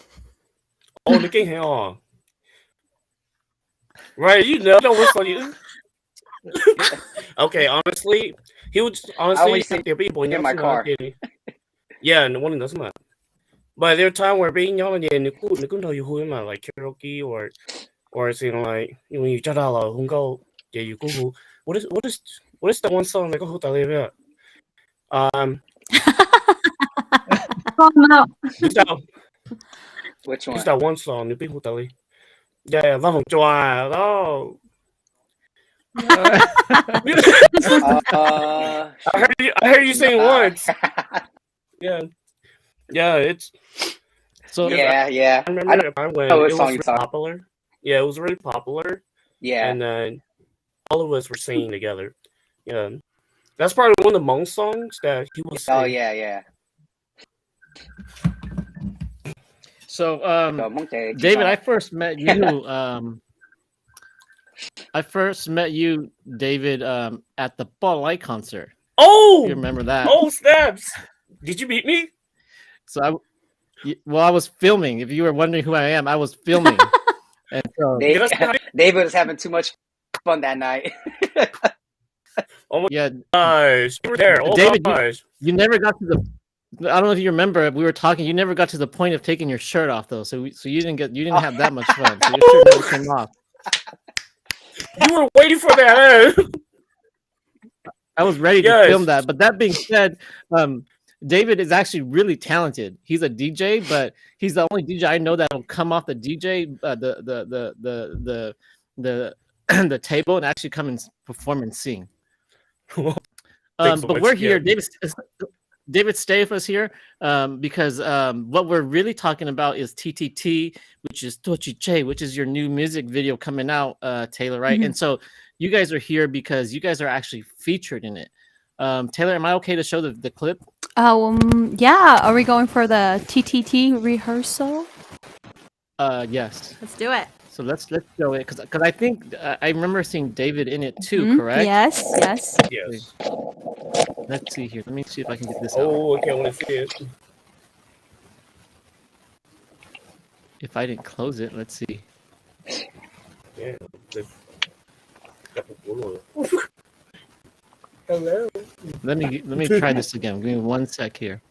Oh, the king on. Right, you know what's funny. Okay, honestly, he would in my car. Yeah, and one doesn't matter. But there are times where being young and you couldn't tell you who like karaoke or saying like when you chat out who go you go what is the one song like who tell Which Just one? that one song, New People Tali. Yeah, Love Hong Joa. Oh. I heard you sing once. Yeah. Yeah, it's So yeah. I remember a time when know what it was song really you're talking. popular. Yeah, it was really popular. Yeah. And then all of us were singing together. Yeah. That's probably one of the Hmong songs that he was Oh singing. yeah. So Monkey, David, I first met you David, at the Ball Light concert. Oh, you remember that? Oh, snaps! Did you beat me? So I was filming. If you were wondering who I am, I was filming. And so David was having too much fun that night. Oh my yeah, gosh, you were there. Oh David, gosh. you never got to the. I don't know if you remember. We were talking. You never got to the point of taking your shirt off, though. So you didn't have that much fun. So your shirt never came off. You were waiting for that. I was ready to film that. But that being said, David is actually really talented. He's a DJ, but he's the only DJ I know that will come off the DJ the table and actually come and perform and sing. But we're here. David stay with us here because what we're really talking about is TTT, which is Tochi Che, which is your new music video coming out, Taylor, right? And so you guys are here because you guys are actually featured in it. Taylor, am I okay to show the clip? Yeah. Are we going for the TTT rehearsal? Yes. Let's do it. So let's show it because I think I remember seeing David in it too, correct? Yes. Let's see here. Let me see if I can get this out. Oh, okay, I want to see it. If I didn't close it, let's see. Yeah. Hello. Let me try this again. Give me 1 sec here.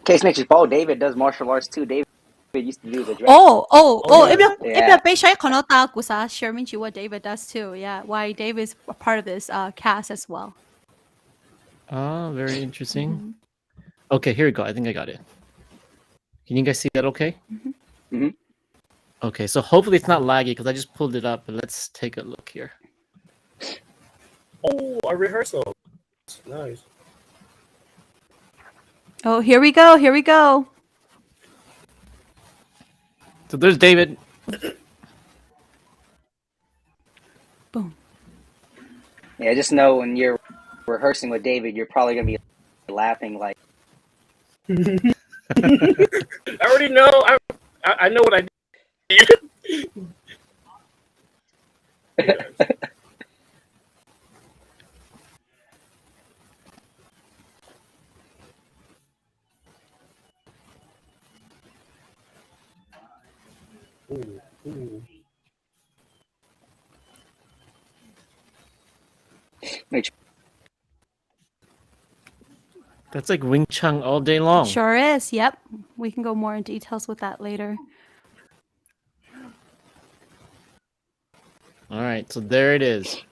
Case makes you fall. David does martial arts too. David used to do the dress. If you share what David does too. Yeah, why David is a part of this cast as well. Oh, very interesting. Okay, here we go. I think I got it. Can you guys see that okay? Okay, so hopefully it's not laggy because I just pulled it up, but let's take a look here. Oh, a rehearsal. Nice. Oh, here we go. So there's David. Boom. Yeah, just know when you're rehearsing with David, you're probably gonna be laughing like. I already know. I know what I did. Ooh. That's like Wing Chun all day long. Sure is. Yep. We can go more in details with that later. All right, so there it is.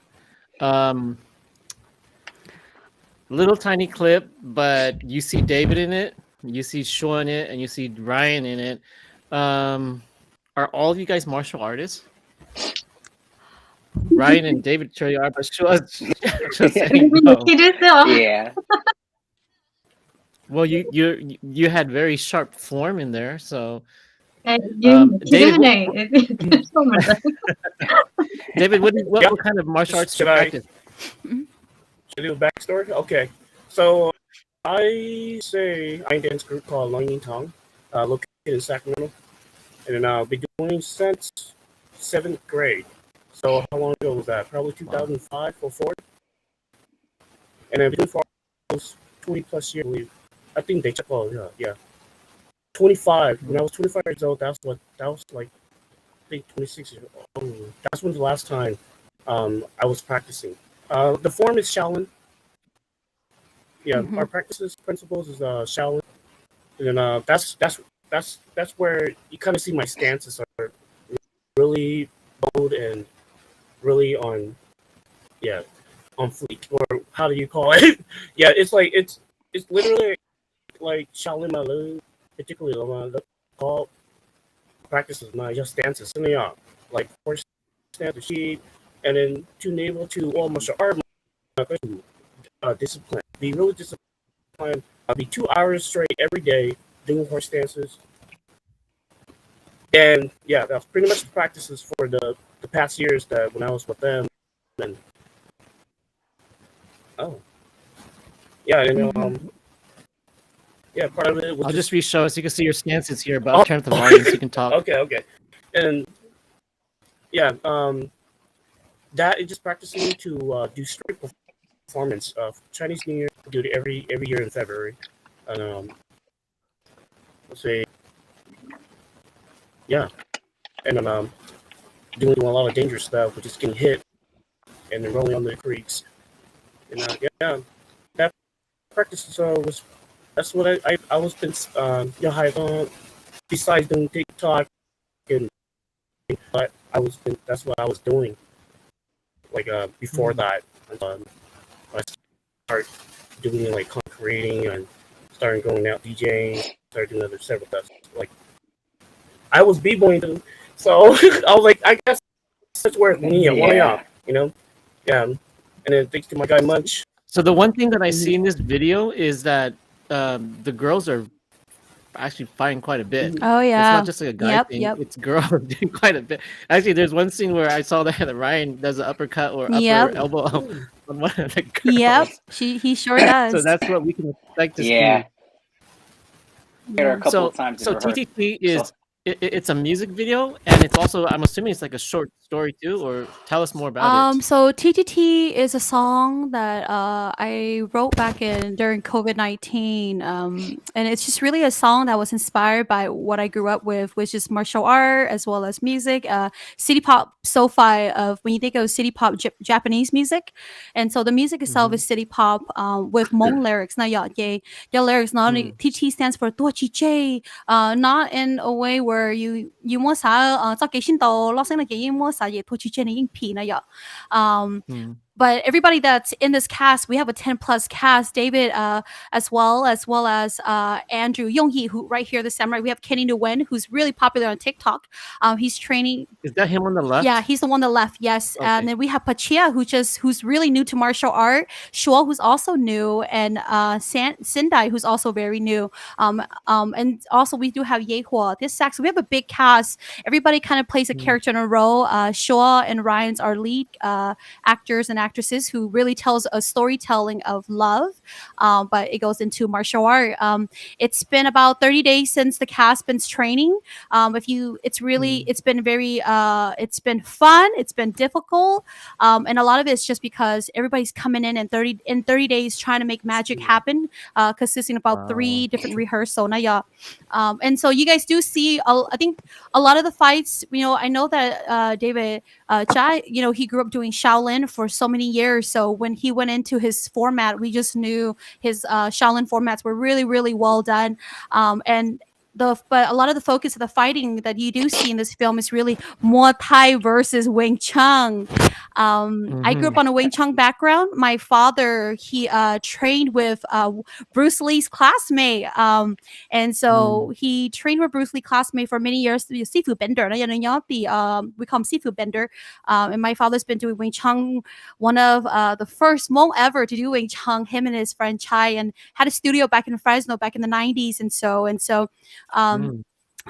Little tiny clip, but you see David in it, you see Sua in it, and you see Ryan in it. Are all of you guys martial artists? Ryan and David sure you are, but Shua's saying no. Yeah. Well, you had very sharp form in there, so. David, David, what kind of martial arts do you practice? Should I do a backstory? Okay, so I dance group called Long Yin Tong, located in Sacramento, and I've been doing since 7th grade. So how long ago was that? Probably 2005 or 4. And I've been doing for almost 20 plus years, I believe. I think they check all, yeah. 25. When I was 25 years old, that was like, I think 26 years old. That's when the last time I was practicing. The form is Shaolin. Yeah, our principles is Shaolin. And that's where you kind of see my stances are really bold and really on fleek, or how do you call it? Yeah, it's literally like Shaolin Malu, particularly the call practices my just stances in the like horse stance, sheep, and then to enable to all martial art discipline. Be really disciplined. I'll be 2 hours straight every day doing horse stances. And yeah, that's pretty much the practices for the past years that when I was with them. And yeah, and yeah, part of it was I'll just re-show so you can see your stances here, but I'll turn up the volume so you can talk. Okay. And yeah, that is just practicing to do straight performance of Chinese New Year. Do it every year in February, and let's say, yeah, and I'm doing a lot of dangerous stuff, which is getting hit and then rolling on the creeks. And yeah, that practice was that's what I was been besides doing TikTok and but that's what I was doing like before that. I started doing like content creating and started going out DJing, started doing other several stuff. Like I was b-boying too, so I was like, I guess that's where me you know, yeah. And then thanks to my guy Munch. So the one thing that I see in this video is that the girls are actually fighting quite a bit. Oh yeah, it's not just like a guy thing. It's girls doing quite a bit. Actually, there's one scene where I saw that Ryan does an uppercut or upper elbow on one of the girls. Yep, he sure does. So that's what we can expect to see. Hit her a couple of times. So TTT is it's a music video, and it's also, I'm assuming it's like a short story too, or tell us more about it. So TTT is a song that I wrote back during COVID-19, and it's just really a song that was inspired by what I grew up with, which is martial art as well as music, city pop so-fi of when you think of city pop Japanese music, and so the music itself is city pop with Hmong lyrics. Now, your lyrics not only TT stands for Tuag Tsis Tseg, not in a way where you mua sa cho cái xin tàu lo sang là cái mua sa ye Tuag Tsis Tseg này pi na ya. But everybody that's in this cast, we have a 10+ cast. David, as well as Andrew Yonghee, who right here, the samurai. We have Kenny Nguyen, who's really popular on TikTok. He's training. Is that him on the left? Yeah, he's the one on the left. Yes, okay. And then we have Pachia, who's really new to martial art. Sua, who's also new, and Sindai, who's also very new. And also we do have Yehua. This sax. So we have a big cast. Everybody kind of plays a character in a role. Sua and Ryan's our lead actors and actresses who really tells a storytelling of love, but it goes into martial art. It's been about 30 days since the cast been training. It's been very it's been fun, it's been difficult, and a lot of it's just because everybody's coming in 30 days trying to make magic happen, consisting of about 3 different rehearsals. And so you guys do see I think a lot of the fights, I know that David Jai, he grew up doing Shaolin for so many years. So when he went into his format, we just knew his Shaolin formats were really, really well done. But a lot of the focus of the fighting that you do see in this film is really Muay Thai versus Wing Chun. I grew up on a Wing Chun background. My father, he trained with Bruce Lee's classmate. And so he trained with Bruce Lee's classmate for many years. The seafood bender. We call him seafood bender. And my father's been doing Wing Chun, one of the first Hmong ever to do Wing Chun, him and his friend Chai, and had a studio back in Fresno back in the 90s. And so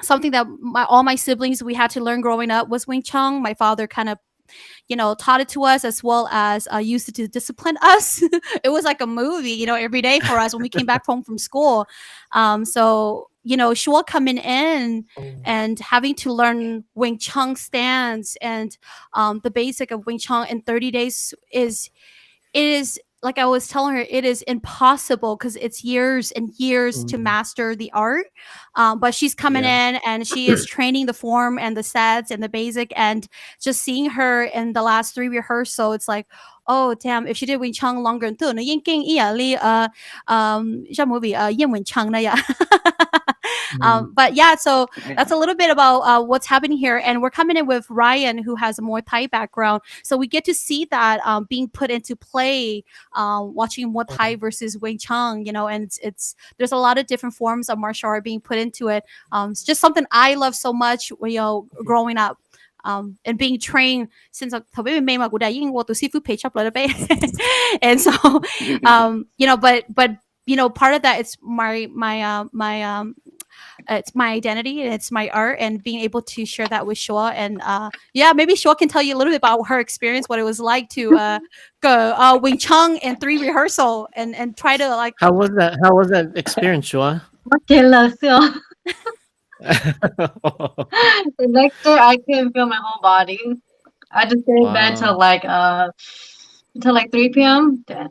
something that all my siblings, we had to learn growing up was Wing Chun. My father kind of taught it to us, as well as used it to discipline us. It was like a movie, every day for us when we came back home from school. So Shua coming in and having to learn Wing Chun stance and the basic of Wing Chun in 30 days is like I was telling her, it is impossible because it's years and years to master the art. But she's coming in and she is training the form and the sets and the basic, and just seeing her in the last 3 rehearsals, it's like, oh damn, if she did Wing Chun longer than movie Wing Chun but yeah, so that's a little bit about what's happening here, and we're coming in with Ryan, who has a Muay Thai background, so we get to see that being put into play, watching Muay Thai versus Wing Chun, and it's there's a lot of different forms of martial art being put into it. It's just something I love so much, growing up. And being trained since to seafood page up a little bit. And so, but part of that, it's it's my identity and it's my art, and being able to share that with Sua. And maybe Sua can tell you a little bit about her experience, what it was like to go Wing Chun and 3 rehearsal and try to like. How was that experience, Sua? The next day I couldn't feel my whole body. I just stayed in bed till like 3 p.m. Then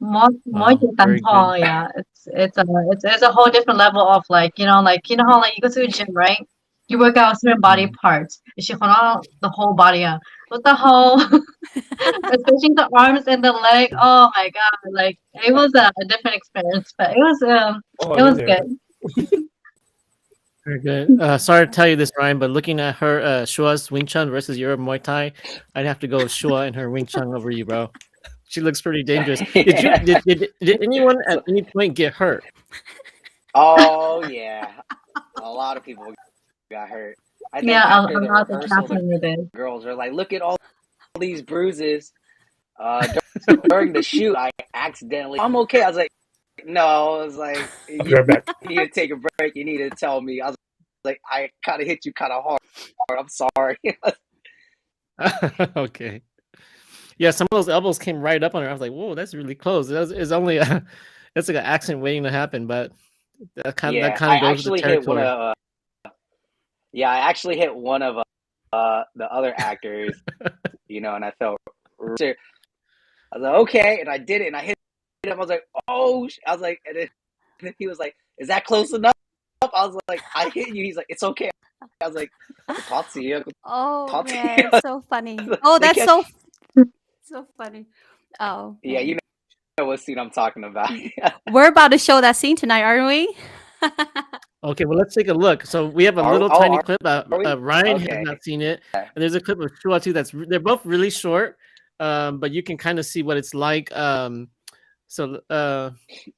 yeah, it's a whole different level of like how like you go to the gym, right? You work out certain body parts. The whole body, with the whole especially the arms and the leg. Oh my god, like it was a different experience, but it was good. Very good. Sorry to tell you this, Ryan, but looking at her Shua's Wing Chun versus your Muay Thai, I'd have to go with Shua and her Wing Chun over you, bro. She looks pretty dangerous. Did anyone at any point get hurt? Oh yeah, a lot of people got hurt. I think after the rehearsal, the girls are like, "Look at all these bruises." During the shoot, I accidentally. I'm okay. I was like, "No," I was like, "You need to take a break. You need to tell me." I was like, "I kind of hit you kind of hard. I'm sorry." Okay. Yeah, some of those elbows came right up on her. I was like, "Whoa, that's really close." It's only it's like an accident waiting to happen, but that kind of goes with the territory. I actually hit one of the other actors, and I felt. I was like, okay, and I did it, and I hit him. I was like, oh, I was like, and then he was like, "Is that close enough?" I was like, "I hit you." He's like, "It's okay." I was like, "Oh man, it's so funny." Oh, that's so funny. Oh yeah, you know what scene I'm talking about. We're about to show that scene tonight, aren't we? Okay, well, let's take a look. So we have a little tiny clip. Ryan has not seen it, and there's a clip of Shua too. They're both really short, but you can kind of see what it's like. So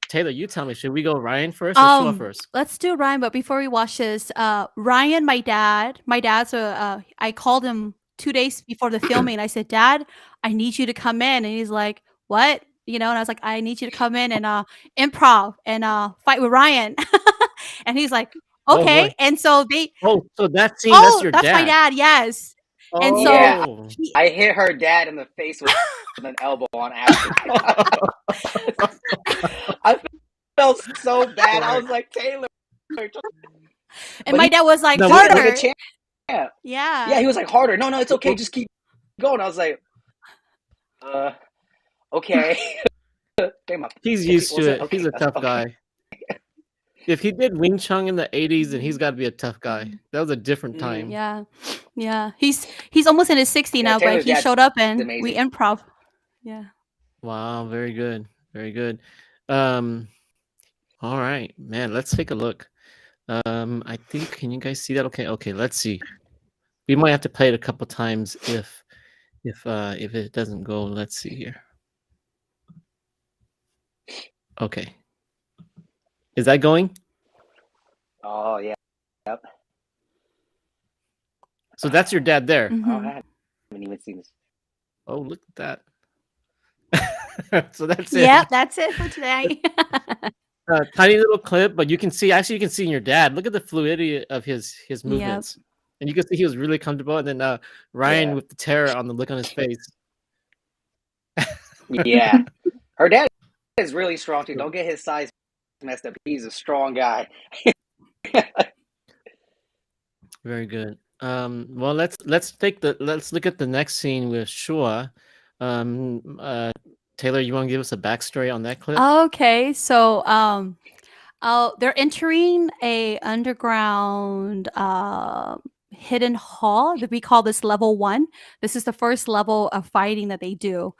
Taylor, you tell me, should we go Ryan first or Shua first? Let's do Ryan, but before we watch this, Ryan, my dad's I called him 2 days before the filming. I said, "Dad, I need you to come in," and he's like, "What?" And I was like, "I need you to come in and improv and fight with Ryan." And he's like, "Okay." And so they. So that scene, that's your dad. That's my dad. Yes. And so I hit her dad in the face with an elbow on accident. I felt so bad. I was like, "Taylor." And my dad was like, "Harder." Yeah, he was like, "Harder." No, it's okay. Just keep going. I was like, okay. He's used to it. Okay, he's a tough guy. If he did Wing Chun in the 80s, then he's got to be a tough guy. That was a different time. Yeah. He's almost in his 60s now, but he showed up and we improv. Yeah. Wow, very good. Very good. All right, man, let's take a look. I think, can you guys see that? Okay, let's see. We might have to play it a couple times if it doesn't go. Let's see here. Okay. Is that going? Oh yeah. Yep. So that's your dad there. Mm-hmm. Oh, I haven't even seen this. Oh, look at that. So that's it. Yep, that's it for today. Tiny little clip, but you can see in your dad. Look at the fluidity of his movements. Yep. And you can see he was really comfortable. And then Ryan with the terror on the look on his face. Yeah. Her dad is really strong too. Don't get his size messed up. He's a strong guy. Very good. Well, let's look at the next scene with Shua. Taylor, you want to give us a backstory on that clip? Okay, so they're entering a underground hidden hall. We call this level 1. This is the first level of fighting that they do.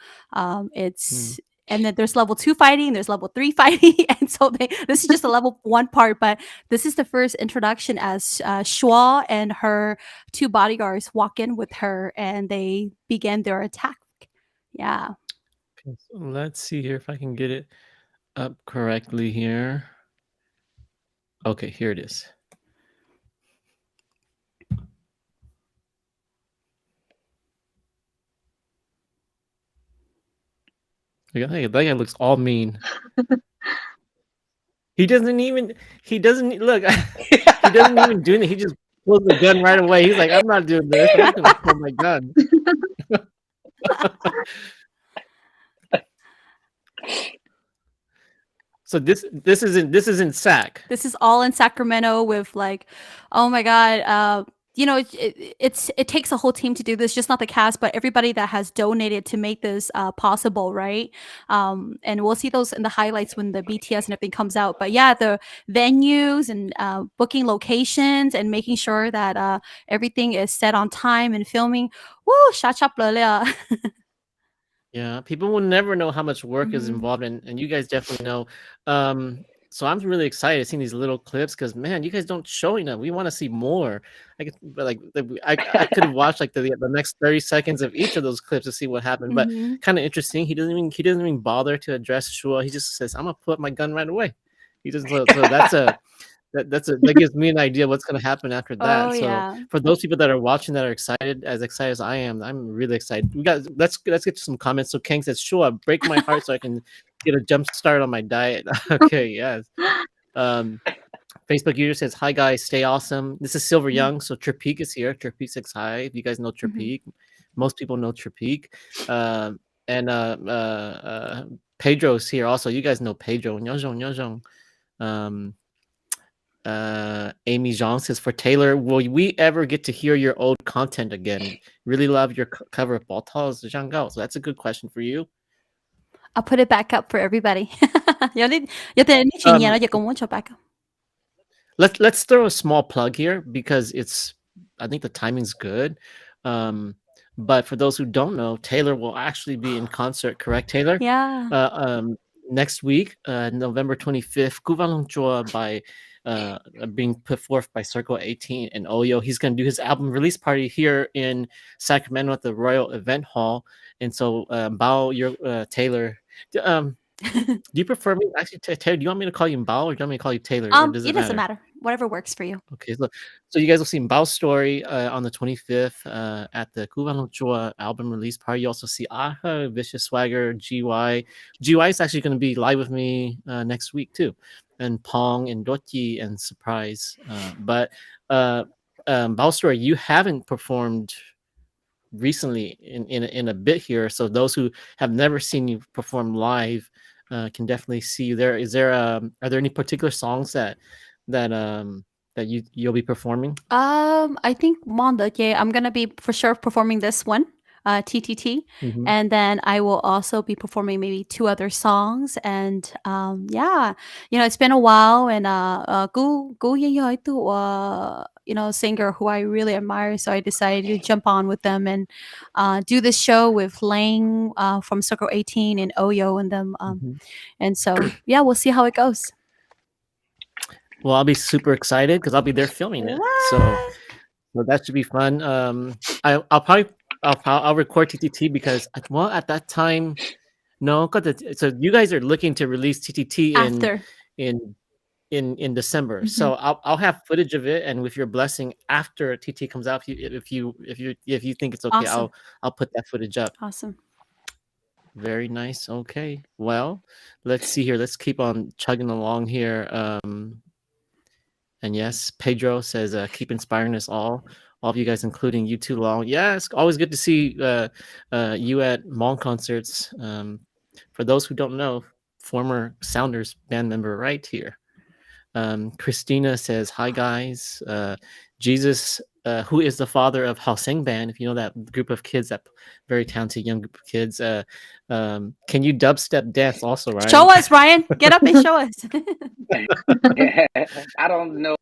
And then there's level 2 fighting, there's level 3 fighting, and so this is just a level 1 part. But this is the first introduction as Shua and her 2 bodyguards walk in with her, and they begin their attack. Yeah. Okay, so let's see here if I can get it up correctly here. Okay, here it is. Hey, that guy looks all mean. He doesn't even look. He doesn't even do it. He just pulls the gun right away. He's like, I'm not doing this. I'm just gonna pull my gun. So this isn't SAC. This is all in Sacramento with like, oh my God, you know, it takes a whole team to do this, just not the cast, but everybody that has donated to make this possible, right? And we'll see those in the highlights when the BTS and everything comes out. But yeah, the venues and booking locations and making sure that everything is set on time and filming. Woo, Yeah, people will never know how much work is involved, and you guys definitely know. So I'm really excited seeing these little clips because man, you guys don't show enough. We want to see more. I could have watched like the next 30 seconds of each of those clips to see what happened. But kind of interesting. He doesn't even bother to address Shua. He just says, "I'm gonna put my gun right away." He doesn't. So that gives me an idea what's going to happen after that. For those people that are watching that are excited as I am, I'm really excited. Let's get to some comments. So Kang says, "Sure, break my heart so I can get a jump start on my diet." Okay, yes. Facebook user says, "Hi guys, stay awesome." This is Silver Young. So Trapik is here. Trapik says hi. If you guys know Trapik, most people know Trapik. And Pedro's here also. You guys know Pedro. Nyojong. Amy Zhang says, "For Taylor, will we ever get to hear your old content again? Really love your cover of Balta's Zhang Gao." So that's a good question for you. I'll put it back up for everybody. Let's throw a small plug here because I think the timing's good. But for those who don't know, Taylor will actually be in concert, correct, Taylor? Yeah. Next week, November 25th, Kuvalong Chua by being put forth by Circle 18 and Oyo. He's going to do his album release party here in Sacramento at the Royal Event Hall. And so, Bao, Taylor. Do you prefer me? Actually, Taylor, do you want me to call you Bao or do you want me to call you Taylor? It doesn't matter. Whatever works for you. Okay, so you guys will see Npaub Story on the 25th at the Kuvalong Chua album release party. You also see Aha, Vicious Swagger, GY. GY is actually going to be live with me next week too. And Pong and Dotyi and Surprise. But Npaub Story, you haven't performed recently in a bit here. So those who have never seen you perform live can definitely see you there. Are there any particular songs that you'll be performing? I think I'm gonna be for sure performing this one, TTT, and then I will also be performing maybe 2 other songs. And yeah, it's been a while, and singer who I really admire, so I decided to jump on with them and do this show with Lang from Circle 18 and Oyo and them. And so yeah, we'll see how it goes. Well, I'll be super excited because I'll be there filming it. So that should be fun. I'll record TTT because at that time, no, so you guys are looking to release TTT in December. So I'll have footage of it, and with your blessing, after TT comes out, if you think it's okay, awesome. I'll put that footage up. Awesome. Very nice. Okay. Well, let's see here. Let's keep on chugging along here. And yes, Pedro says, "Keep inspiring us all of you guys, including you too, Long." Yeah, it's always good to see you at Hmong concerts. For those who don't know, former Sounders band member right here. Christina says, "Hi guys. Jesus, who is the father of Haoseng Band?" If you know that group of kids, that very talented young group of kids. Can you dubstep dance also, Ryan? Show us, Ryan. Get up and show us. I don't know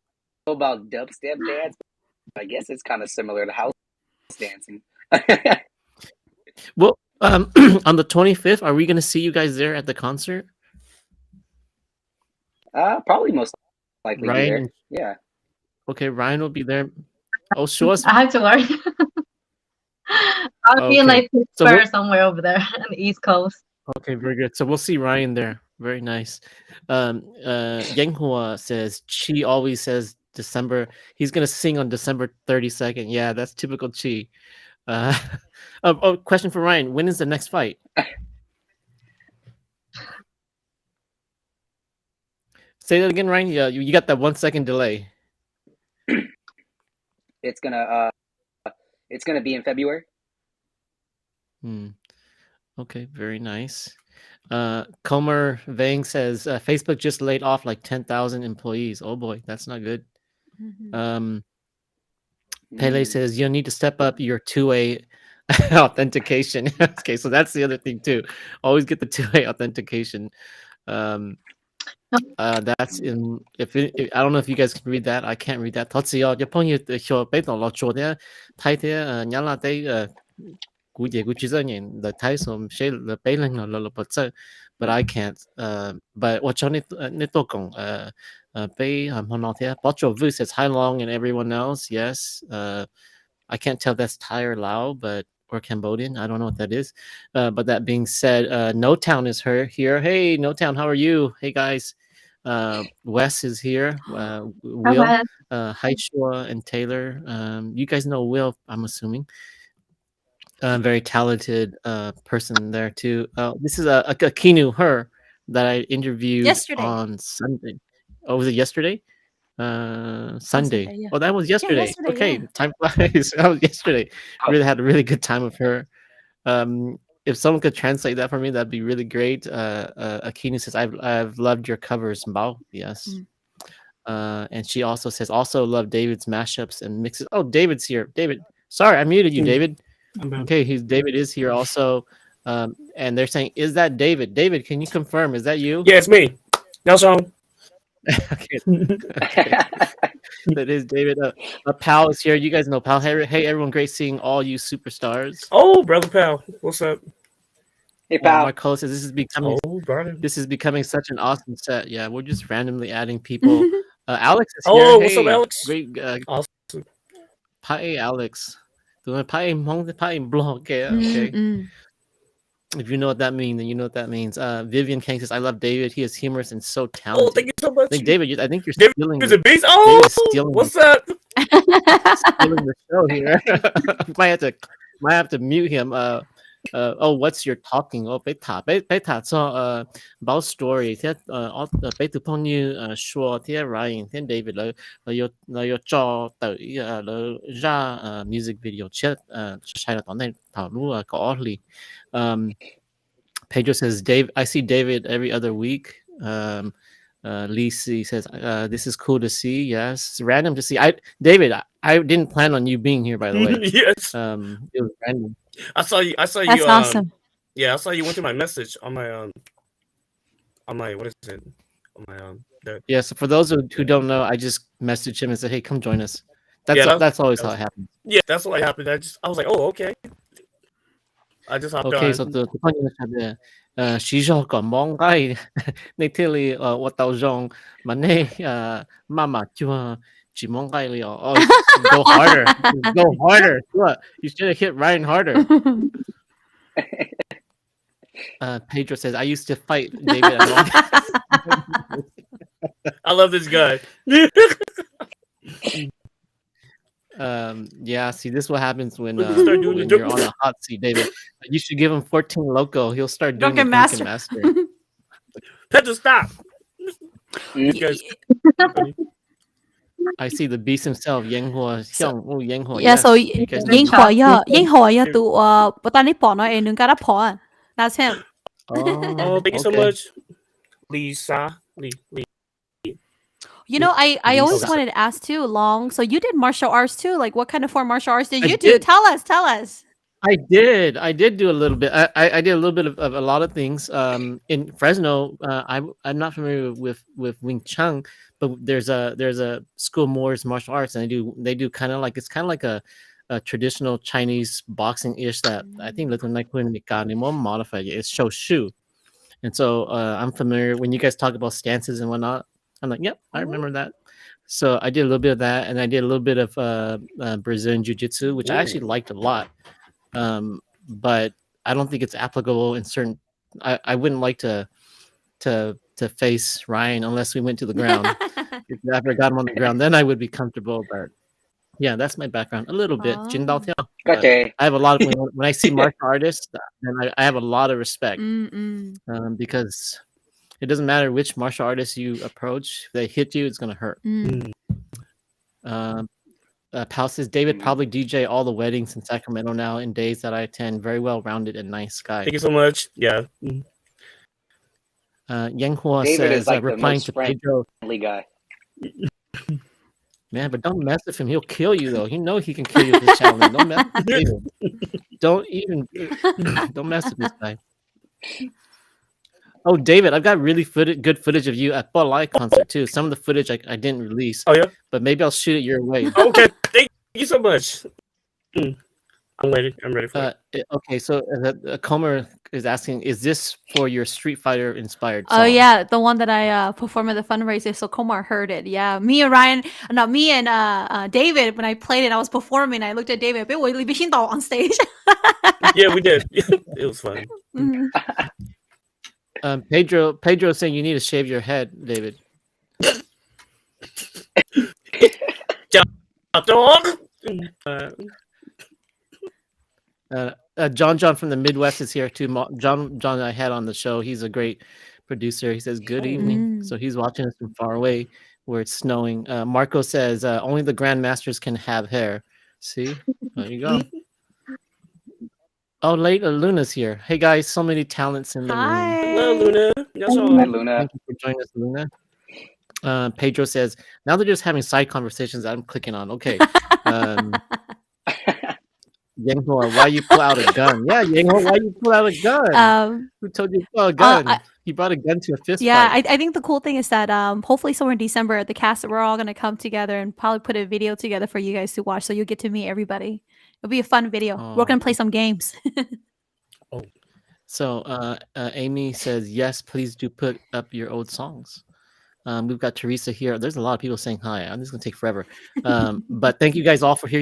about dubstep dance, but I guess it's kind of similar to house dancing. Well, on the 25th, are we going to see you guys there at the concert? Probably most likely Ryan, be there. Yeah. Okay, Ryan will be there. Oh, show us. I have to work. I'll be in like Pittsburgh somewhere over there on the East Coast. Okay, very good. So we'll see Ryan there. Very nice. Yang Hua says Chi always says December. He's gonna sing on December 32nd. Yeah, that's typical Chi. Question for Ryan: when is the next fight? Say that again, Ryan. Yeah, you got that 1 second delay. It's gonna be in February. Okay, very nice. Comer Vang says Facebook just laid off like 10,000 employees. Oh boy, that's not good. Pele says you'll need to step up your 2A authentication. Okay, so that's the other thing too. Always get the 2A authentication. That's in if I don't know if you guys can read that. I can't read that. 好似我一朋友說俾同落做啲睇啲人啦啲估嘢估住真人嚟睇上寫嚟俾人落不真 but I can't. But 我將你都講俾可能睇博做 view says hi long and everyone else. Yes. I can't tell that's Thai or Lao, but or Cambodian. I don't know what that is. But that being said, No Town is here. Hey, No Town, how are you? Hey guys. Wes is here. Will, hi Shua and Taylor. You guys know Will, I'm assuming. Very talented person there too. This is a Kinu her that I interviewed on Sunday. Oh, was it yesterday? Sunday. Yeah. Oh, that was yesterday. Yeah, yesterday, Okay, yeah. time flies. That was yesterday. Really had a really good time with her. If someone could translate that for me, that'd be really great. Akina says, I've loved your covers, Mbao. Yes. And she also says, also love David's mashups and mixes. Oh, David's here. David, sorry, I muted you, David. Okay, David is here also. And they're saying, is that David? David, can you confirm? Is that you? Yeah, it's me. That's wrong. Okay. That is David. Pal is here. You guys know Pal. Hey, everyone! Great seeing all you superstars. Oh, brother Pal, what's up? Hey, Pal. Marcelo says this is becoming. Oh, brother. This is becoming such an awesome set. Yeah, we're just randomly adding people. Alex is here. Oh, what's up, Alex? Great. Awesome. Pai Alex. Pai blog. Okay. If you know what that means, then you know what that means. Vivian Kang says, I love David. He is humorous and so talented. Oh, thank you so much. I think David, I think you're stealing. David's a beast. Oh, what's up? Stealing the show here. might have to mute him. What's your talking? Oh, 俾塔做Npaub Story ที่俾條朋友說ที่ Ryan ที่ David 嚟要做對嚟ra music video 即ใช้當你頭路個哩。Pedro says, Dave, I see David every other week. Lisi says, this is cool to see. Yes, it's random to see. David, I didn't plan on you being here, by the way. Yes. It was random. I saw you. That's awesome. Yeah, I saw you went to my message on my what is it? On my Yeah. So for those who don't know, I just messaged him and said, "Hey, come join us." That's always how it happens. Yeah, that's what happened. I was like, oh, okay. I just hopped on. Okay, so the point is that 時咗個網街，你聽你我到上問你媽媽叫啊住網街你哦 go harder. What? You should have hit Ryan harder. Pedro says, I used to fight David. I love this guy. Yeah, see, this is what happens when you're on a hot seat, David. You should give him 14 loco. He'll start doing Drunken the Drunken Master. Master. Pedro, stop. You guys. I see the beast himself, Yang Hua Xiong. Oh, Yang Hua. Yeah, so you guys know Yang Hua ya tu botany po no en nung po. That's him. Oh, thank you so much, Lisa. You know, I always wanted to ask too, Long. So you did martial arts too? Like, what kind of form martial arts did you do? Tell us. I did do a little bit. I did a little bit of a lot of things. In Fresno, I'm not familiar with Wing Chun, but there's a school Moore's martial arts, and they do kind of like a traditional Chinese boxing ish that I think more modified. It's Shoshu, and so I'm familiar when you guys talk about stances and whatnot. I'm like, yep, I remember that. So I did a little bit of that, and I did a little bit of Brazilian Jiu-Jitsu, which I actually liked a lot. But I don't think it's applicable in certain. I wouldn't like to to face Ryan unless we went to the ground. If I ever got him on the ground, then I would be comfortable. But yeah, that's my background a little bit. Oh. 金刀跳. But Okay. I have a lot of when I see martial artists, then I have a lot of respect because it doesn't matter which martial artist you approach. If they hit you, it's gonna hurt. Pal says David probably DJ all the weddings in Sacramento now in days that I attend. Very well rounded and nice guy. Thank you so much. Yeah. Yang Hua David says is like the replying most to Pedro. friendly guy. Man, but don't mess with him. He'll kill you though. You know he can kill you with this challenge. Don't mess with David. Don't mess with this guy. Oh, David, I've got really good footage of you at Bud Light concert too. Some of the footage I didn't release. Oh yeah. But maybe I'll shoot it your way. Okay. Thank you so much. I'm ready. I'm ready for it. Okay, so Comer is asking, is this for your Street Fighter inspired Oh song? yeah, the one that I performed at the fundraiser. So Komar heard it. Yeah, me and David, when I played it, I was performing. I looked at David. On stage. Yeah, we did. It was fun. Pedro saying you need to shave your head, David. John from the Midwest is here too. John I had on the show. He's a great producer. He says good evening. So he's watching us from far away where it's snowing. Marco says only the grandmasters can have hair. See, there you go. Oh, Luna's here. Hey guys, so many talents in the room. Hello, Luna. Hi, Luna. Thank you for joining us, Luna. Pedro says now they're just having side conversations that I'm clicking on. Okay. Yang Ho, why you pull out a gun? Yeah, Yang Ho, why you pull out a gun? Who told you to pull out a gun? He brought a gun to a fist fight. I think the cool thing is that hopefully somewhere in December, the cast, we're all gonna come together and probably put a video together for you guys to watch, so you'll get to meet everybody. It'll be a fun video. We're gonna play some games. So Amy says yes, please do put up your old songs. We've got Teresa here. There's a lot of people saying hi. I'm just gonna take forever. But thank you guys all for here.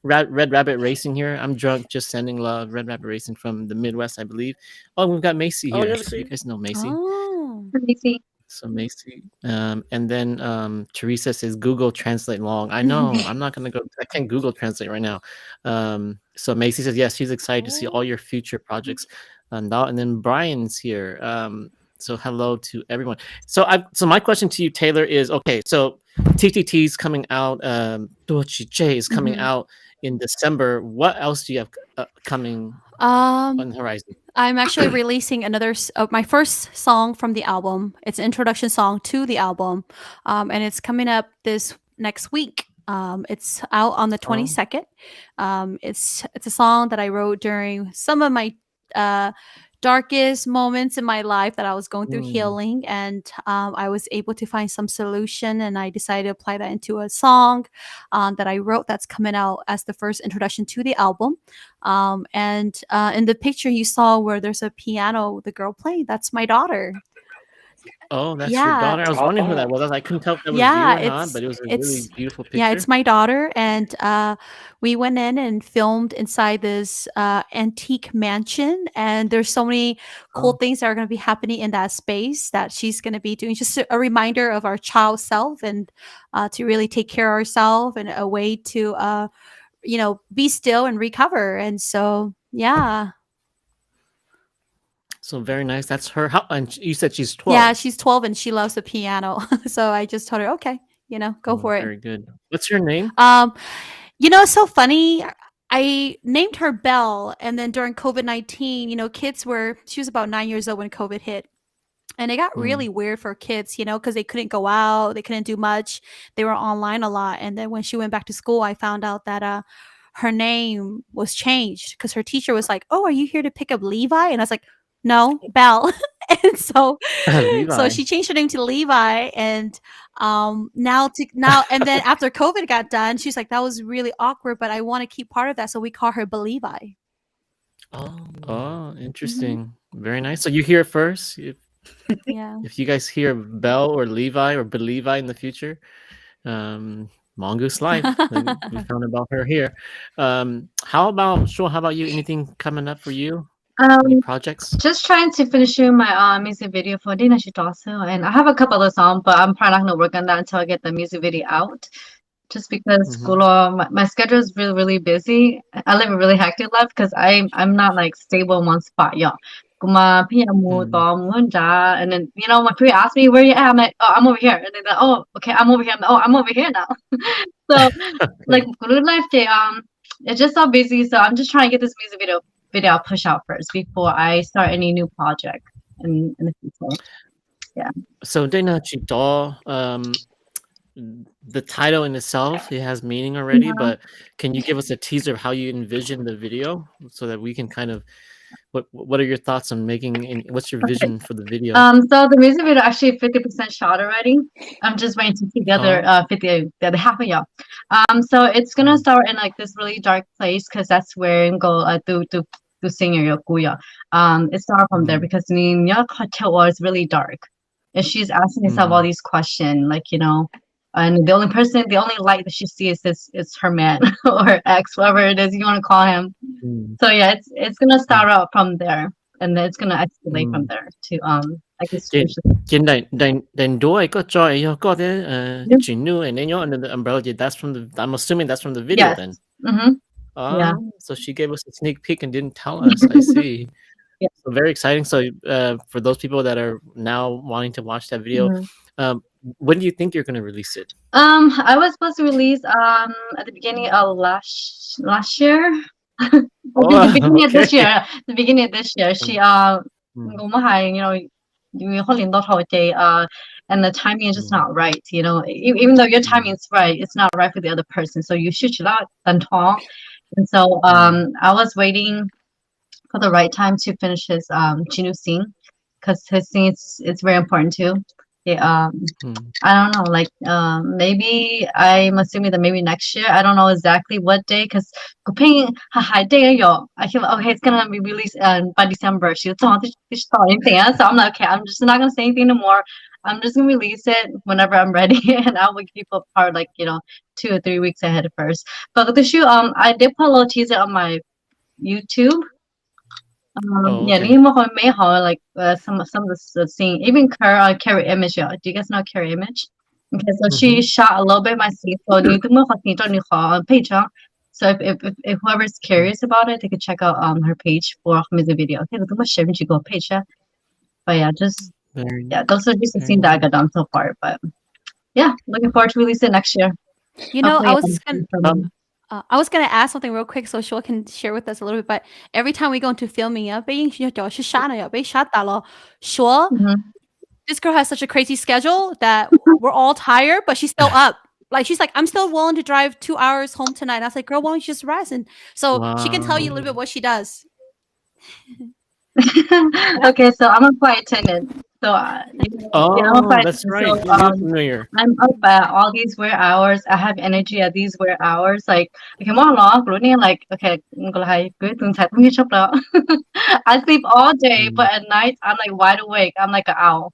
Red Rabbit Racing here. I'm drunk, just sending love. Red Rabbit Racing from the Midwest, I believe. Oh, we've got Macy here. You guys know Macy. Oh. Macy. So Macy. And then Teresa says Google Translate long. I know. I'm not gonna go. I can't Google Translate right now. So Macy says yes, she's excited to see all your future projects. And then Brian's here. So hello to everyone. So my question to you, Taylor, is okay. So TTT is coming out. Tuag Tsis Tseg is coming out in December. What else do you have coming on the horizon? I'm actually releasing another my first song from the album. It's an introduction song to the album, and it's coming up this next week. It's out on the 22nd. It's a song that I wrote during some of my darkest moments in my life that I was going through healing, and I was able to find some solution, and I decided to apply that into a song that I wrote that's coming out as the first introduction to the album. And in the picture you saw where there's a piano the girl playing, that's my daughter. Oh, that's your daughter. I was wondering who that was. I couldn't tell if that was you or not, but it was a really beautiful picture. Yeah, it's my daughter, and we went in and filmed inside this antique mansion, and there's so many cool things that are going to be happening in that space that she's going to be doing. Just a reminder of our child self, and to really take care of ourselves, and a way to be still and recover. And so yeah. So very nice. That's her. And you said she's 12. Yeah, she's 12 and she loves the piano. So I just told her, okay, go for it. Very good. What's your name? It's so funny. I named her Belle, and then during COVID-19, she was about 9 years old when COVID hit. And it got really weird for kids, because they couldn't go out, they couldn't do much. They were online a lot. And then when she went back to school, I found out that her name was changed because her teacher was like, "Oh, are you here to pick up Levi?" And I was like, "No, Belle." And so she changed her name to Levi, and now and then after COVID got done, she's like, "That was really awkward, but I want to keep part of that," so we call her Levi. Oh, interesting. Very nice. So you hear it first. If you guys hear Belle or Levi or Levi in the future, Hmongoose Life. We found about her here. How about you? Anything coming up for you? Any projects? Just trying to finish my music video for Dina Shitosu, and I have a couple of songs, but I'm probably not gonna work on that until I get the music video out. Just because my schedule is really busy. I live a really hectic life because I'm not like stable in one spot, yeah. And then when people ask me where you at, I'm like, oh, I'm over here, and they're like, oh, okay, I'm over here. I'm like, oh, I'm over here now. So like life day, it's just so busy. So I'm just trying to get this music video push out first before I start any new project in the future. Yeah. So Dana Chito, the title in itself, it has meaning already, but can you give us a teaser of how you envision the video so that we can kind of what are your thoughts on making what's your vision for the video? So the music video actually 50% shot already. I'm just waiting to see the other 50 the other half of y'all. So it's gonna start in like this really dark place because that's where I'm go to sing your kuya. It started from there because Nina was really dark. And she's asking herself all these questions, like, and the only light that she sees is her man or her ex, whatever it is you want to call him. So yeah, it's gonna start out from there, and then it's gonna escalate from there to I guess. Then do I got joy you got it and then you're under the umbrella. That's from the. I'm assuming that's from the video then. Yeah. So she gave us a sneak peek and didn't tell us. I see. Yeah. So very exciting. So for those people that are now wanting to watch that video, when do you think you're going to release it? I was supposed to release at the beginning of last year. The beginning of this year. The beginning of this year, she and the timing is just not right. Even though your timing is right, it's not right for the other person. So you should and so I was waiting for the right time to finish his Chinu scene because his scene it's very important too. Yeah, I don't know, like maybe I'm assuming that maybe next year. I don't know exactly what day because I feel okay, it's gonna be released by December. So I'm like, okay, I'm just not gonna say anything anymore. I'm just gonna release it whenever I'm ready, and I'll give people part 2 or 3 weeks ahead first. But the shoot, I did put a little teaser on my YouTube. Like some of the scene, even Carrie Image. Do you guys know Carrie Image? Okay, so she shot a little bit of my scene. So so if whoever's curious about it, they could check out her page for music video. But yeah, those are just the scenes that I got done so far. But yeah, looking forward to release it next year. I was gonna ask something real quick so Sua can share with us a little bit. But every time we go into filming, Sua, this girl has such a crazy schedule that we're all tired, but she's still up. Like she's like, I'm still willing to drive 2 hours home tonight. And I was like, girl, why don't you just rest? And so she can tell you a little bit what she does. Okay, so I'm a flight attendant. So that's right. So, I'm up at all these weird hours. I have energy at these weird hours. Like okay, okay, I sleep all day, but at night I'm like wide awake. I'm like an owl.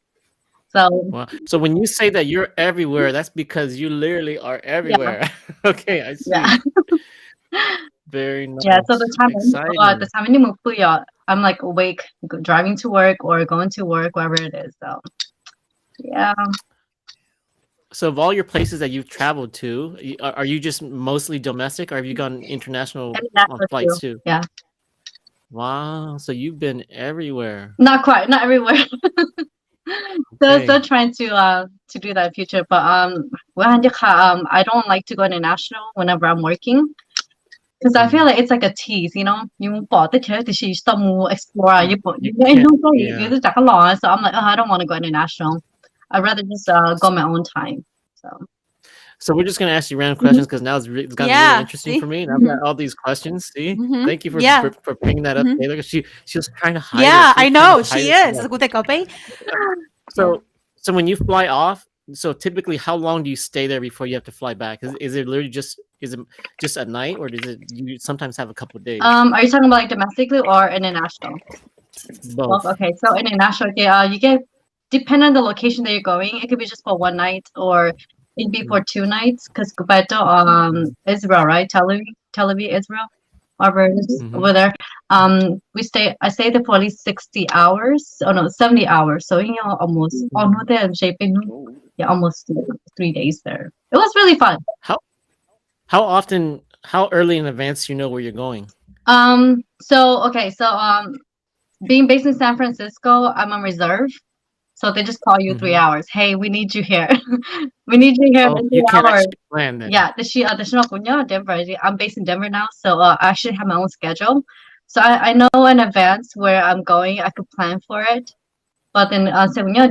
So when you say that you're everywhere, that's because you literally are everywhere. Yeah. Okay, I see. Yeah. Very nice. Yeah, so the time I'm like awake, driving to work or going to work, wherever it is. So yeah. So of all your places that you've traveled to, are you just mostly domestic, or have you gone international flights too? Yeah. Wow. So you've been everywhere. Not everywhere. Still trying to do that in future, but I don't like to go international whenever I'm working. Because I feel like it's like a tease, you bought the character, she stop more explore. So I'm like, I don't want to go international. I'd rather just go my own time. So we're just gonna ask you random questions because now it's gotten really interesting for me, and I've got all these questions. See, thank you for bringing that up, Taylor. She was trying to hide. Yeah, I know she is. So when you fly off. So typically, how long do you stay there before you have to fly back? Is it literally just a night, or does you sometimes have a couple of days? Are you talking about like domestically or international? Both. Okay, so international, you get depending on the location that you're going. It could be just for one night, or it'd be for 2 nights. Because Israel, right? Tel Aviv, Israel. whatever it is over there. I stay there for at least 60 hours. Oh no, 70 hours. So almost almost 3 days there. It was really fun. How early in advance you know where you're going? So being based in San Francisco, I'm on reserve. So they just call you 3 hours. Hey, we need you here. We need you here in 3 You can't hours. actually plan then. Yeah, Denver. I'm based in Denver now, so I actually have my own schedule. So I know in advance where I'm going. I could plan for it. But then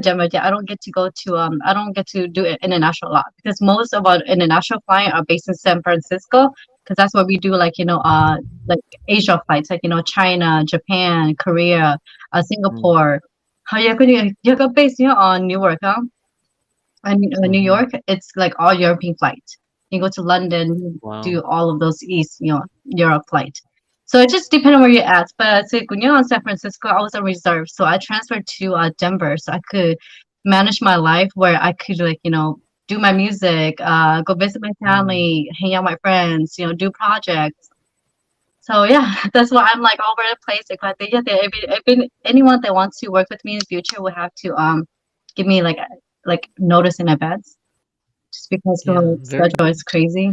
Denver, I don't get to go to I don't get to do it international a lot because most of our international clients are based in San Francisco because that's where we do like Asia flights like China, Japan, Korea, Singapore. How you're based on Newark, huh? And New York, it's like all European flights. You go to London, do all of those East, Europe flight. So it just depends on where you're at. But when you're on San Francisco, I was on reserve, so I transferred to Denver, so I could manage my life where I could do my music, go visit my family, hang out with my friends, do projects. So yeah, that's why I'm like all over the place. Like if anyone that wants to work with me in the future will have to give me like notice in advance, just because the schedule is crazy.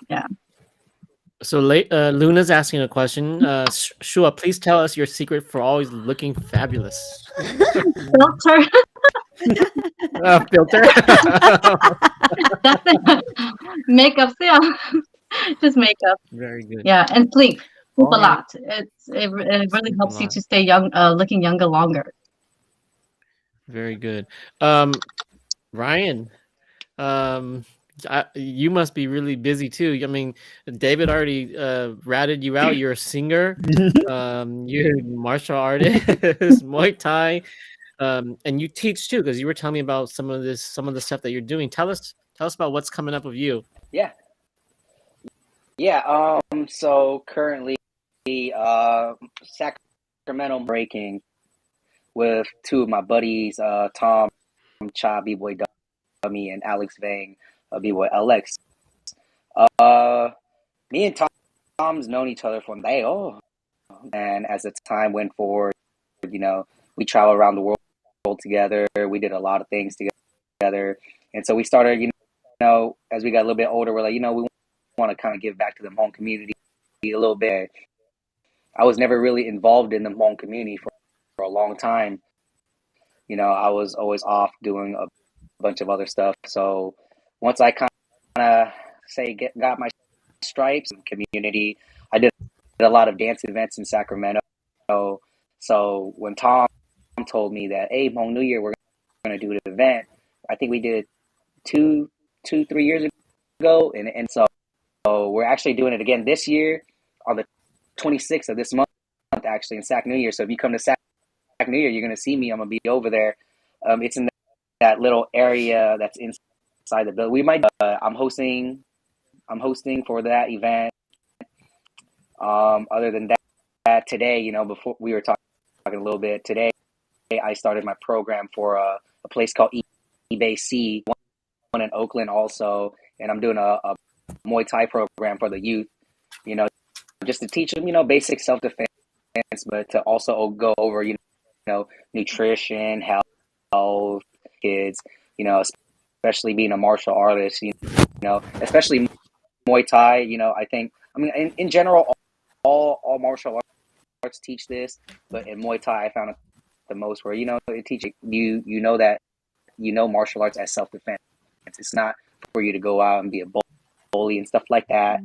Yeah. So Luna's asking a question. Shua, please tell us your secret for always looking fabulous. Filter. Filter. That's it. Makeup, yeah. Just makeup. Very good. Yeah, and sleep. Sleep a lot. It really helps you to stay young, looking younger longer. Very good. Ryan, you must be really busy too. I mean, David already ratted you out. You're a singer, you're a martial artist, Muay Thai, and you teach too. Because you were telling me about some of the stuff that you're doing. Tell us about what's coming up with you. So currently, Sacramento breaking with two of my buddies, Tom Cha B-Boy Dummy and Alex Vang B-Boy LX. Me and Tom's known each other from day and as the time went forward, we traveled around the world together. We did a lot of things together, and so we started, as we got a little bit older, we're like, we want to kind of give back to the Hmong community a little bit. I was never really involved in the Hmong community for a long time. I was always off doing a bunch of other stuff. So once I kind of got my stripes in the community, I did a lot of dance events in Sacramento. So when Tom told me that, hey, Hmong New Year, we're going to do an event, I think we did 3 years ago. And so we're actually doing it again this year on the 26th of this month, actually, in Sac New Year. So if you come to Sac New Year, you're going to see me. I'm going to be over there. It's in that little area that's inside the building. We might. I'm hosting for that event. Other than that, today, before we were talking a little bit today, I started my program for a place called eBay C, one in Oakland also, and I'm doing a Muay Thai program for the youth. Just to teach them, basic self-defense, but to also go over, nutrition, health, kids, especially being a martial artist, especially Muay Thai, in general, all martial arts teach this, but in Muay Thai, I found it the most where, it teaches you, that, martial arts as self-defense. It's not for you to go out and be a bully and stuff like that.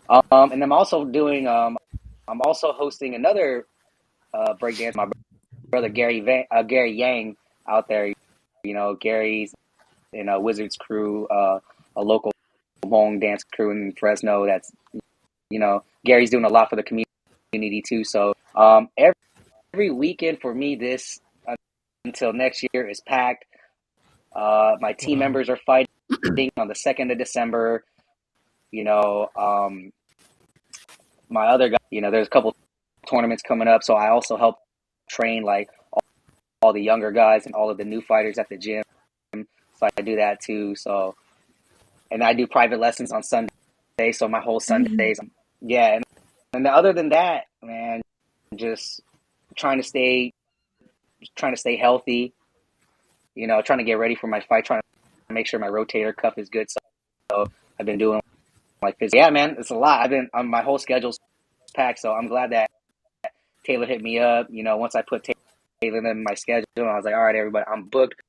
And I'm also doing, I'm also hosting another breakdance. My brother Gary Yang out there, Gary's in a Wizards crew, a local Hmong dance crew in Fresno. That's, Gary's doing a lot for the community too. So every weekend for me, this until next year is packed. My team members are fighting on the 2nd of December. My other guy, there's a couple tournaments coming up, so I also help train like all the younger guys and all of the new fighters at the gym. So I do that too. So, and I do private lessons on Sunday. So my whole Sundays, yeah, and other than that, man, just trying to stay healthy. You know, trying to get ready for my fight, trying to make sure my rotator cuff is good. So I've been doing like this. Yeah, man, it's a lot. I've been on my whole schedule's packed, so I'm glad that Taylor hit me up. You know, once I put Taylor in my schedule, I was like, all right, everybody, I'm booked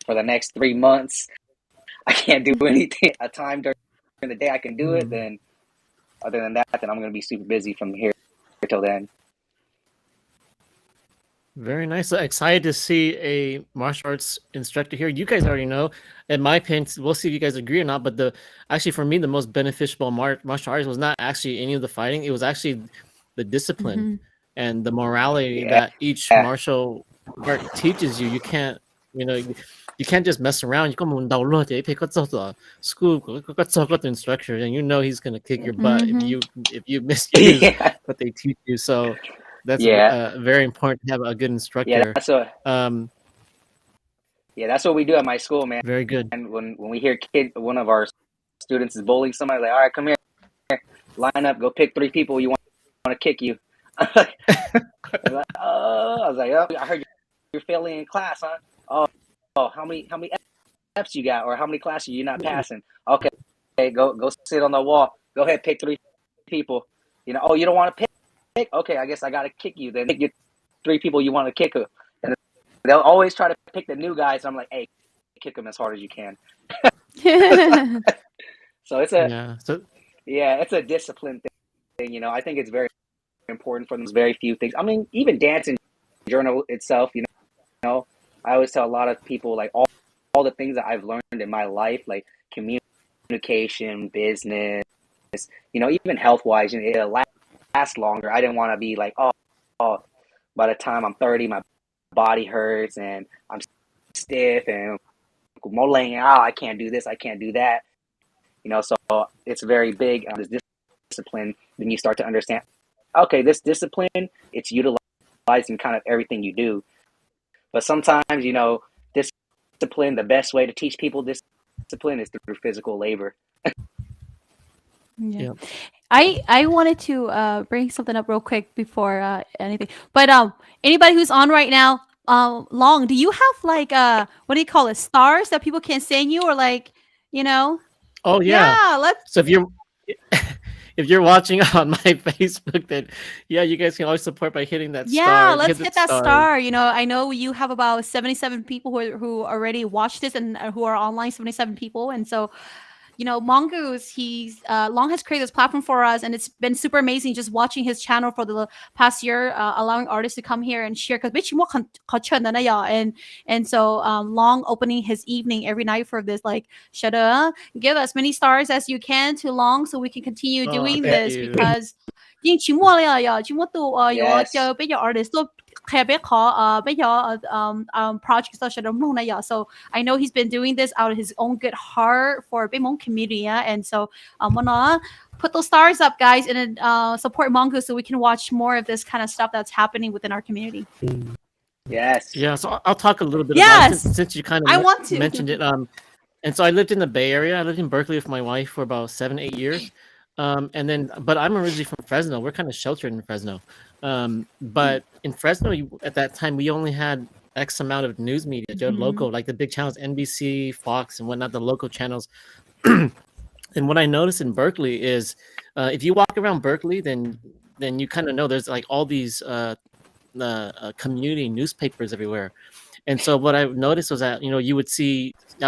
for the next 3 months. I can't do anything a time during the day I can do it. Then other than that, then I'm going to be super busy from here till then. Very nice. So excited to see a martial arts instructor here. You guys already know, in my opinion, we'll see if you guys agree or not. But actually for me, the most beneficial martial arts was not actually any of the fighting. It was actually the discipline and the morality that each martial art teaches you. You can't, you can't just mess around. You come on school, got the instructor, and you know he's gonna kick your butt if you misuse what they teach you. So that's very important to have a good instructor. Yeah, that's what we do at my school, man. Very good. And when we hear one of our students is bullying somebody, like, all right, come here, line up, go pick 3 people you want to kick you. I was like, oh, I heard you're failing in class, huh? Oh, how many F's you got, or how many classes you're not passing? Okay, go sit on the wall. Go ahead, pick 3 people. You know, oh, you don't want to pick? Okay, I guess I got to kick you. Then pick your 3 people you want to kick. And they'll always try to pick the new guys. I'm like, hey, kick them as hard as you can. So it's it's a discipline thing. You know, I think it's very important for those very few things. I mean, even dancing journal itself, you know, I always tell a lot of people, like, all the things that I've learned in my life, like communication, business, you know, even health-wise, you know, it'll last longer. I didn't want to be like, oh, by the time I'm 30, my body hurts and I'm stiff and I can't do this, I can't do that. You know, so it's very big on this discipline. Then you start to understand, okay, this discipline, it's utilized in kind of everything you do. But sometimes, you know, discipline, the best way to teach people discipline is through physical labor. Yeah. I wanted to bring something up real quick before anything. But anybody who's on right now, Long, do you have like what do you call it, stars that people can send you, or like, you know? Oh yeah. So if you're watching on my Facebook, then you guys can always support by hitting that star. Yeah, let's hit that star. You know, I know you have about 77 people who already watched this and who are online, 77 people. And so, you know, Hmongoose, he's Long has created this platform for us, and it's been super amazing just watching his channel for the past year, allowing artists to come here and share. Because and so Long opening his evening every night for this, like, give as many stars as you can to Long so we can continue doing this because 已經全部了，全部都有就俾咗 artist 都係俾咗projects 都係咁樣呀。So I know he's been doing this out of his own good heart for a Hmong community, and so wanna put those stars up, guys, and support Hmongoose so we can watch more of this kind of stuff that's happening within our community. Yes. Yeah. So I'll talk a little bit about it since you kind of mentioned it. And so I lived in the Bay Area. I lived in Berkeley with my wife for about 7-8 years. But I'm originally from Fresno. We're kind of sheltered in Fresno. But in Fresno, at that time, we only had X amount of news media, local, like the big channels, NBC, Fox, and whatnot, the local channels. And what I noticed in Berkeley is, if you walk around Berkeley, then you kind of know there's like all these community newspapers everywhere. And so what I noticed was that, you know, I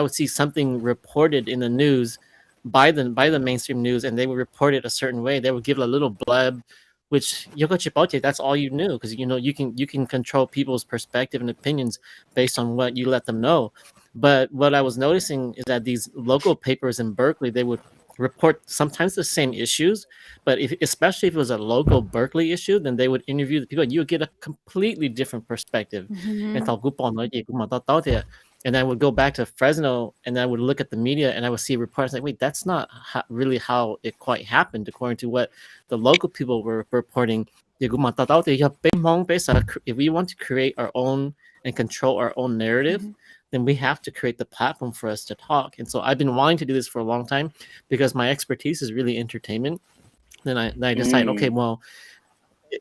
would see something reported in the news by the mainstream news, and they would report it a certain way. They would give a little blurb, which that's all you knew, because you know you can control people's perspective and opinions based on what you let them know. But what I was noticing is that these local papers in Berkeley, they would report sometimes the same issues, but especially if it was a local Berkeley issue, then they would interview the people. You would get a completely different perspective. And I would go back to Fresno, and I would look at the media, and I would see reports like, wait, that's not really how it quite happened, according to what the local people were reporting. If we want to create our own and control our own narrative, then we have to create the platform for us to talk. And so I've been wanting to do this for a long time because my expertise is really entertainment. then I decided, okay, well,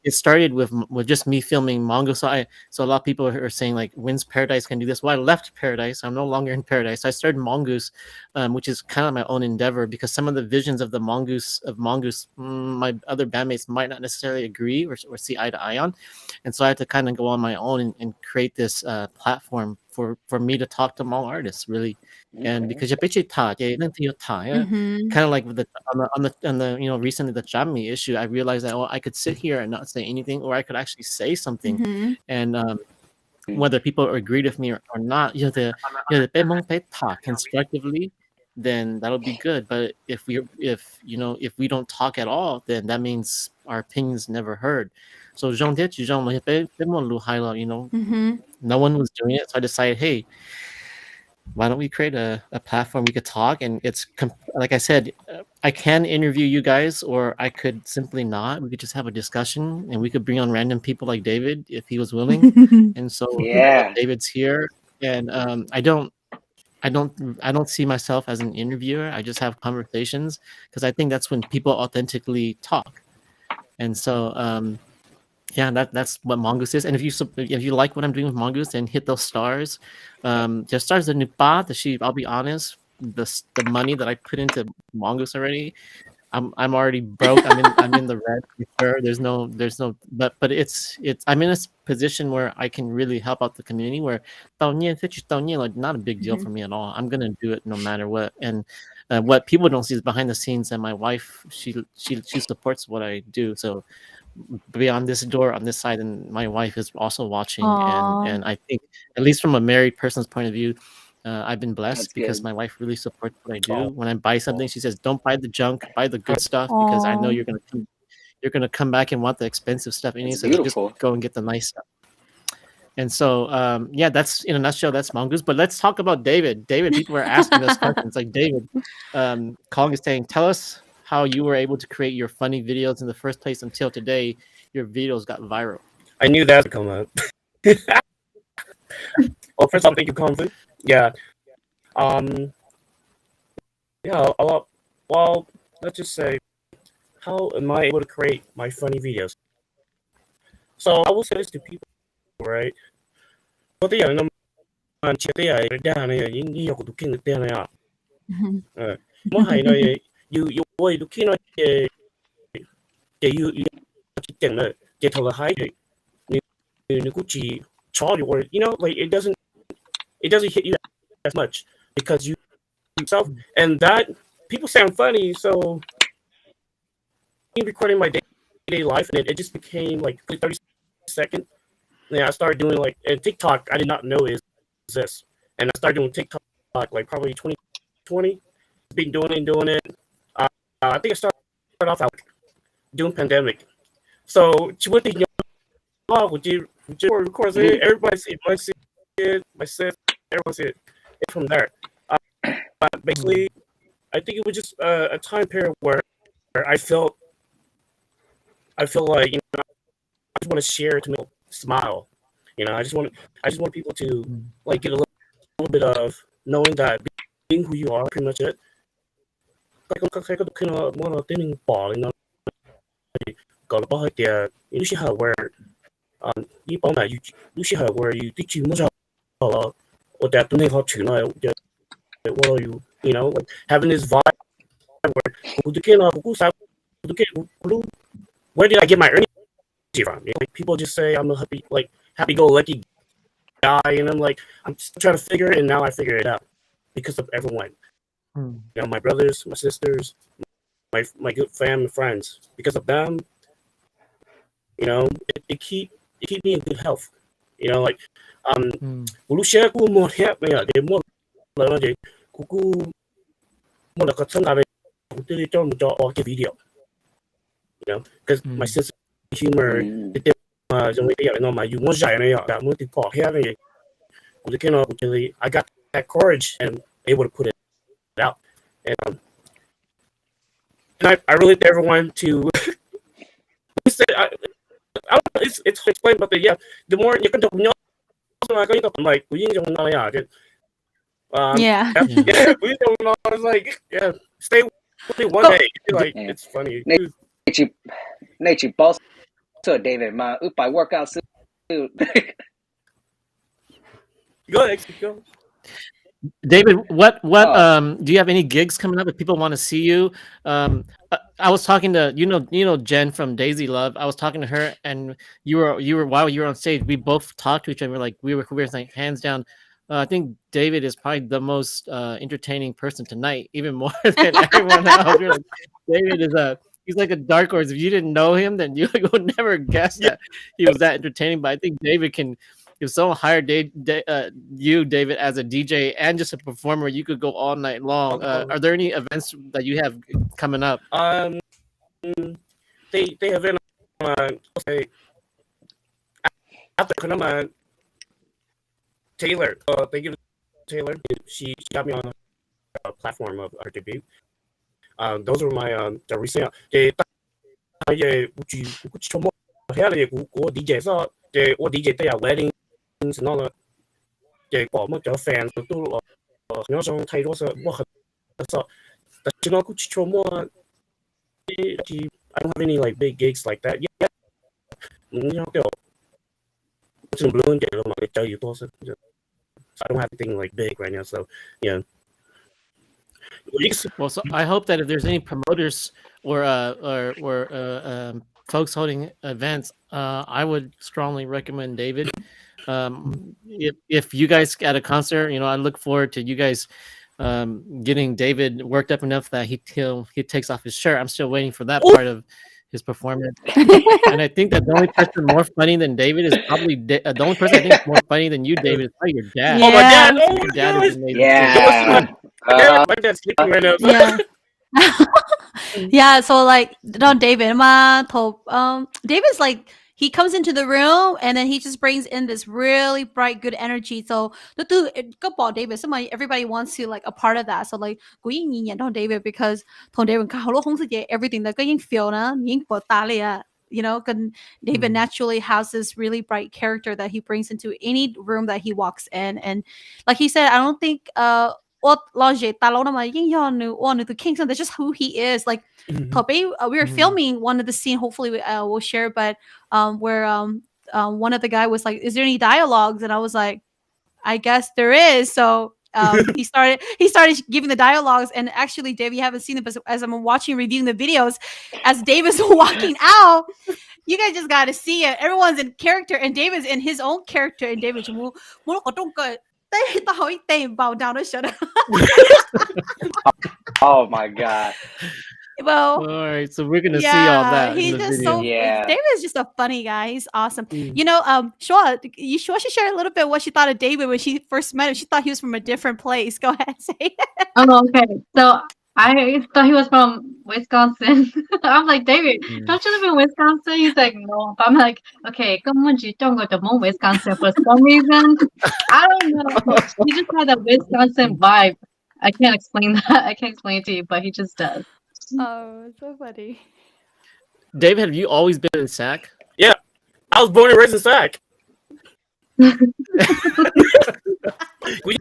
it started with just me filming Hmongoose. So a lot of people are saying like, when's Paradise can do this? Well, I left Paradise. I'm no longer in Paradise. So I started Hmongoose, which is kind of my own endeavor, because some of the visions of the Hmongoose, my other bandmates might not necessarily agree or see eye to eye on, and so I had to kind of go on my own and create this platform for me to talk to Hmong artists, really. And because kind of like with the on the recently the Jammy issue, I realized that I could sit here and not say anything, or I could actually say something, and whether people agreed with me or not, the talk constructively, then that'll be good. But if we don't talk at all, then that means our opinions never heard. So no one was doing it, so I decided, hey, why don't we create a platform we could talk? And it's like I said, I can interview you guys, or I could simply not. We could just have a discussion, and we could bring on random people like David if he was willing. And so David's here, and I don't see myself as an interviewer. I just have conversations, because I think that's when people authentically talk. And so that's what Hmongoose is. And if you like what I'm doing with Hmongoose, then hit those stars. The stars the Npaub. I'll be honest, the money that I put into Hmongoose already, I'm already broke. I'm in the red for sure. There's no but it's I'm in a position where I can really help out the community, where like not a big deal for me at all. I'm gonna do it no matter what. And what people don't see is behind the scenes, and my wife, she supports what I do. So beyond this door on this side, and my wife is also watching. And I think, at least from a married person's point of view, I've been blessed because my wife really supports what I do. When I buy something, she says, don't buy the junk, buy the good stuff, because I know you're gonna come back and want the expensive stuff anyway, so just go and get the nice stuff. And so that's, in a nutshell, that's Hmongoose. But let's talk about David. People are asking us questions like, David, Kong is saying, tell us how you were able to create your funny videos in the first place until today your videos got viral. I knew that would come up. Well, first off, thank you, Kong. Yeah. Well, let's just say, how am I able to create my funny videos? So I will say this to people, right? But yeah, no man, you like it doesn't hit you as much because you yourself, and that people sound funny. So recording my day-to-day life, and it just became like 30 seconds. And I started doing like, and TikTok I did not know is this, and I started doing TikTok like probably 2020. Been doing it. I think I started off like doing pandemic. So would you record it? Everybody see it, my sis, everyone see it. And from there, but basically, I think it was just a time period where I felt like, I just want to share to make people smile. I just want people to like get a little bit of knowing that being who you are, pretty much it. You should have where you teach you much or that like having this vibe where did I get my energy from? Like people just say I'm a happy-go-lucky guy, and I'm like, I'm still trying to figure it, and now I figure it out because of everyone. My brothers, my sisters, my good family, friends. Because of them, it keep me in good health. Like video. Because my sense of humor, I got that courage and able to put it out. And I really thank everyone to say, it's hard to explain, but the more you can talk, like we don't know, we don't know. It's like, stay with me one day. Like it's funny. Nature boss to David, my I workout suit. Go ahead, go. David, what do you have any gigs coming up if people want to see you? I was talking to you know Jen from Daisy Love. I was talking to her, and you were while you were on stage, we both talked to each other. We were like hands down. I think David is probably the most entertaining person tonight, even more than everyone else. You're like, David is he's like a dark horse. If you didn't know him, then you would never guess that he was that entertaining. But I think David can. If someone hired you, David, as a DJ and just a performer, you could go all night long. Are there any events that you have coming up? They have been say after Kanama Taylor. Thank you, Taylor. She got me on a platform of our debut. Those were my the recent. They DJ 我 DJ 都有 wedding 然後嘅講乜咗 fans 都我想睇多些我很但係我估錯麼 I don't have any like big gigs like that yeah 有叫就唔論嘅咯嘛你就要多些 so I don't have anything like big right now so yeah well so I hope that if there's any promoters or folks holding events, I would strongly recommend David. If you guys at a concert, I look forward to you guys getting David worked up enough that he takes off his shirt. I'm still waiting for that part of his performance. And I think that the only person more funny than David is probably the only person I think is more funny than you, David, is probably your dad. Yeah. Oh my dad! Oh your dad is amazing. Yeah. My dad's sleeping right now. Yeah. Yeah, so like David David's like he comes into the room and then he just brings in this really bright good energy. So David, everybody wants to like a part of that. So like David because David everything that feel David naturally has this really bright character that he brings into any room that he walks in. And like he said, I don't think that's just who he is. Like we were filming one of the scene, hopefully we'll share, but where one of the guy was like, is there any dialogues? And I was like, I guess there is. So he started giving the dialogues, and actually Dave, you haven't seen it, but as I'm reviewing the videos, as David's walking out, you guys just got to see it. Everyone's in character and David's in his own character, and David's Oh my god. Well, all right, so we're gonna see all that. He's in the just video. so David is just a funny guy. He's awesome. Sua, you sure she shared a little bit what she thought of David when she first met him. She thought he was from a different place. Go ahead, say it. Oh, okay. So I thought he was from Wisconsin. I'm like, David, don't you live in Wisconsin? He's like, no. But I'm like, okay, come on, you don't go to Wisconsin for some reason. I don't know. He just had a Wisconsin vibe. I can't explain that. I can't explain it to you, but he just does. Oh, it's so funny. David, have you always been in SAC? Yeah, I was born and raised in SAC.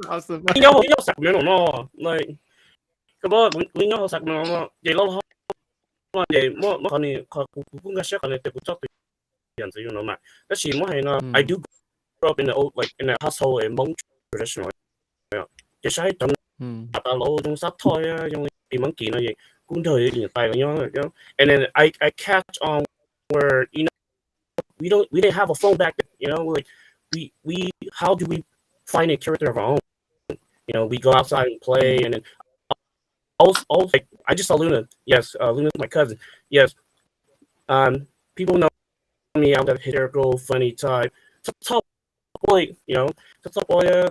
Awesome. Like, cái bố lý nhớ sạc mà vậy lâu không vậy mỗi con này cũng cái sách này thì cũng cho tiền sử dụng mà cái gì mà hay là I do grow up in the old like in a household in Hmong traditional cái sai tầm ta lâu trong sắp thôi trong cái món kỳ này cũng thời hiện tại nhau and then I catch on where we didn't have a phone back then, like we how do we find a character of our own, we go outside and play and then also, like I just saw Luna. Yes, Luna's my cousin. Yes, people know me. I'm that hysterical, funny type. Top boy, top boy. I'm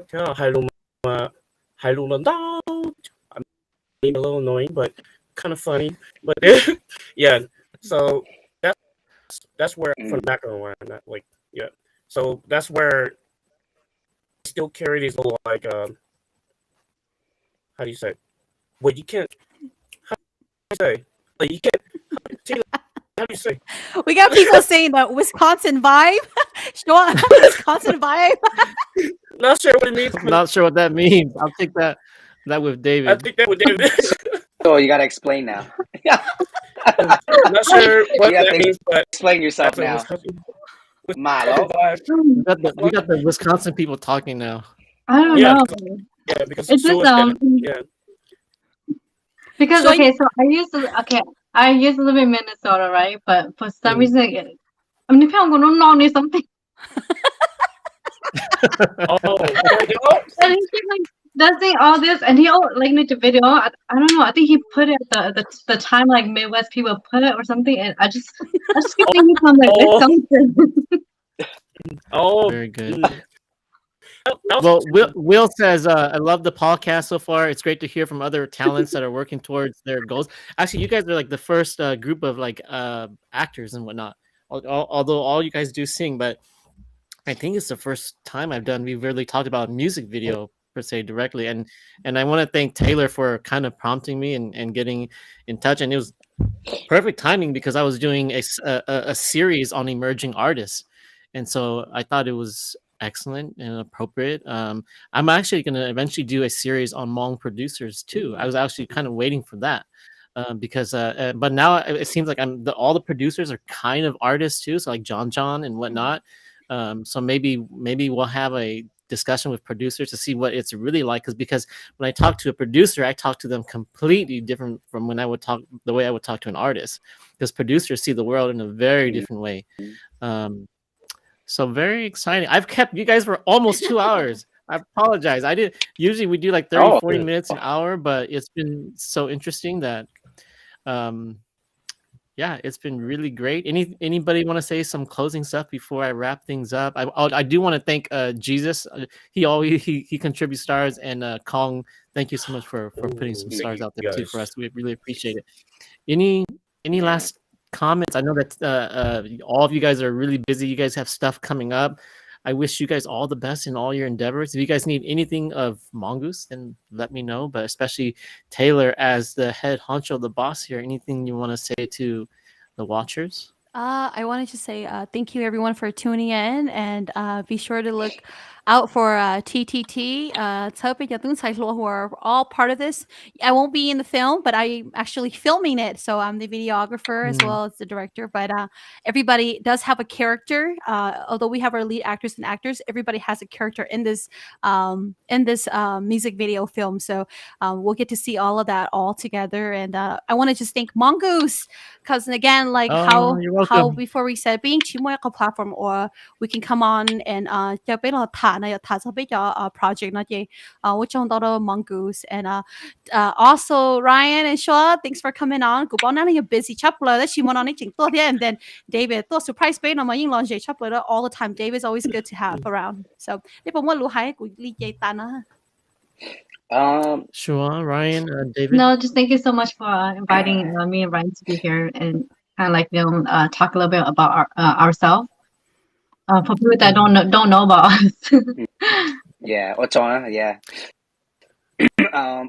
maybe a little annoying, but kind of funny. But yeah, so that's where from the background where I'm at. Like so that's where I still carry these little like how do you say? Well, you can't. How do you say? Like you can't. How do you say? We got people saying that Wisconsin vibe. Wisconsin vibe. Not sure what it means. Not sure what that means. I'll take that with David. I think that with David. So you gotta explain now. Not sure what You have that to means, but explain yourself that's a now. Wisconsin Malo. vibe. We got the Wisconsin people talking now. I don't Yeah, know. because It's just Sua said, yeah. because So okay, so I used to live in Minnesota, right? But for some Mm. reason, I mean, if I'm going to know something, Oh, my God. and he keep like doing all this, and he like made the video. I don't know. I think he put it the time like Midwest people put it or something, and I just keep thinking from like Oh. Wisconsin. Oh, Very good. mm. Well, Will says, I love the podcast so far. It's great to hear from other talents that are working towards their goals. Actually, you guys are like the first group of like actors and whatnot. Although all you guys do sing, but I think it's the first time we've really talked about music video per se directly. And I want to thank Taylor for kind of prompting me and getting in touch. And it was perfect timing because I was doing a series on emerging artists. And so I thought it was excellent and appropriate. I'm actually going to eventually do a series on Hmong producers too. I was actually kind of waiting for that. Because but now it seems like all the producers are kind of artists too, so like John and whatnot. So maybe we'll have a discussion with producers to see what it's really like, because when I talk to a producer, I talk to them completely different from when I would talk the way I would talk to an artist, because producers see the world in a very different way. So very exciting. I've kept you guys for almost 2 hours. I apologize. I did usually we do like 30 40 minutes, an hour, but it's been so interesting that yeah, it's been really great. Anybody want to say some closing stuff before I wrap things up? I do want to thank Jesus. He contributes stars, and Kong, thank you so much for putting some stars out there too for us. We really appreciate it. Any last comments? I know that all of you guys are really busy. You guys have stuff coming up. I wish you guys all the best in all your endeavors. If you guys need anything of Hmongoose, then let me know. But especially Taylor, as the head honcho, the boss here, anything you want to say to the watchers? I wanted to say thank you everyone for tuning in, and be sure to look out for TTT, who are all part of this. I won't be in the film, but I'm actually filming it, so I'm the videographer as well as the director. But everybody does have a character. Although we have our lead actors and actors, everybody has a character in this music video film. So we'll get to see all of that all together. And I want to just thank Hmongoose, because again, like how before we said being Chimoy platform, or we can come on and project which on Hmongoose. And also Ryan and Shaw, thanks for coming on. You're busy and then David surprise all the time. David's always good to have around. So Sure, Ryan, David. No, just thank you so much for inviting me and Ryan to be here and kind of like talk a little bit about ourselves. For people that don't know about us. Yeah, Ochona, yeah.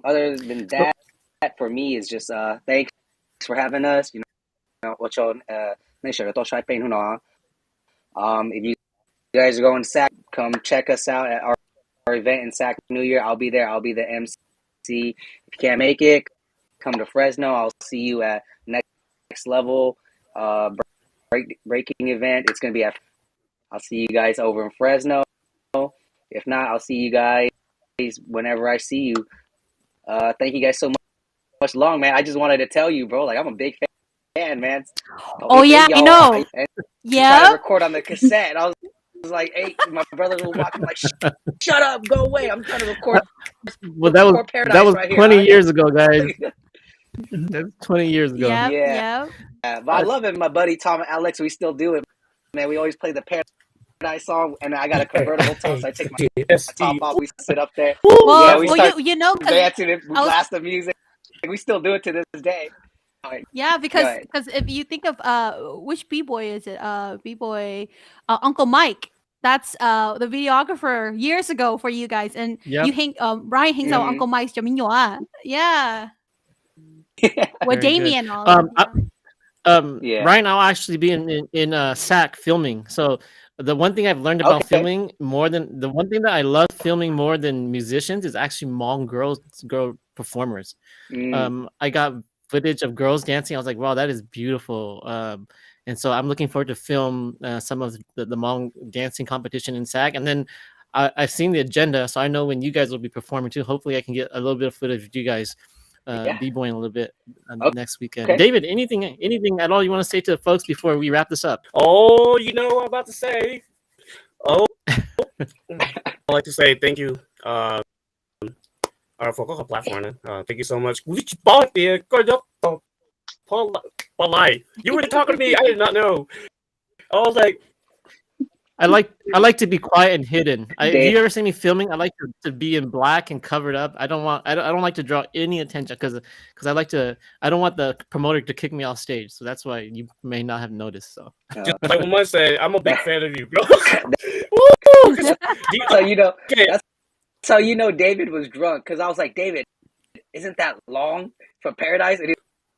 Other than that, for me is just thanks for having us. You know, Ochon, make sure to try pain if you guys are going to SAC, come check us out at our event in SAC New Year. I'll be there. I'll be the MC. If you can't make it, come to Fresno. I'll see you at next level breaking event. It's gonna be I'll see you guys over in Fresno. If not, I'll see you guys whenever I see you. Thank you guys so much, Long, man. I just wanted to tell you, bro, like I'm a big fan, man. Oh yeah, I know. Yeah. To record on the cassette. And I was like, hey, my brother was walking like, shut up, go away. I'm trying to record. Well, that was right 20 here. years ago, guys. That's 20 years ago. Yep, yeah. But I love it. My buddy Tom and Alex, we still do it, man. We always play the Paradise song, and I got a convertible top, so I take my top off. We sit up there. Well, we start dancing, we blast the music. We still do it to this day. Yeah, because if you think of which b-boy is it? B-boy Uncle Mike. That's the videographer years ago for you guys, and you hang Ryan hangs out with Uncle Mike's yeah. With Damien all Ryan, I'll actually be in SAC filming. So the one thing I've learned about filming the one thing that I love filming more than musicians is actually Hmong girl performers. I got footage of girls dancing. I was like, wow, that is beautiful. And so I'm looking forward to film some of the Hmong dancing competition in SAG. And then I've seen the agenda, so I know when you guys will be performing too. Hopefully I can get a little bit of footage of you guys b-boying a little bit next weekend. Okay. David, anything at all you want to say to the folks before we wrap this up? Oh, you know what I'm about to say. Oh, I'd like to say thank you for the platform. Thank you so much. You were talking to me. I did not know. I was like, I like to be quiet and hidden. If you ever see me filming, I like to be in black and covered up. I don't like to draw any attention because I don't want the promoter to kick me off stage. So that's why you may not have noticed. So just like Mama said, I'm a big fan of you, bro. So that's how you know David was drunk, because I was like, David, isn't that long for Paradise? And he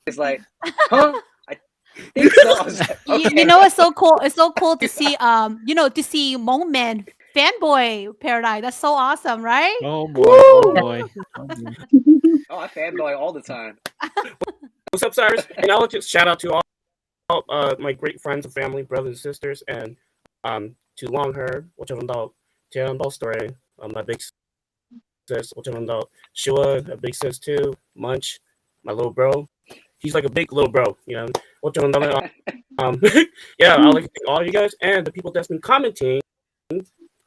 was like, huh? I think so. I was like, okay. You know, it's so cool. It's so cool to see to see Hmong men fanboy Paradise. That's so awesome, right? Oh boy, oh boy. Oh, I fanboy all the time. What's up, Cyrus? And I'll just shout out to all my great friends and family, brothers and sisters, and to Long Hair, Npaub Story, my big sis, Sua, a big sis too, Munch, my little bro. He's like a big little bro, you know. Yeah, I'd like to thank all of you guys and the people that's been commenting.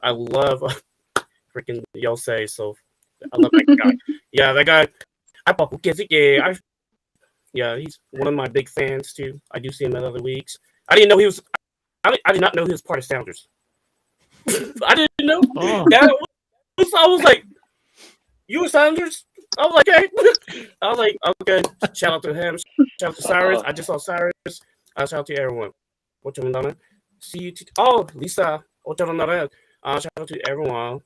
I love freaking Yosei, so I love that guy. Yeah, that guy. Yeah, he's one of my big fans too. I do see him at other weeks. I did not know he was part of Sounders. I didn't know. Oh. I was like, you were Sounders? I was like, hey. I was like, okay. Shout out to him. Shout out to Cyrus. I just saw Cyrus. Shout out to everyone. See you. Lisa. Shout out to everyone.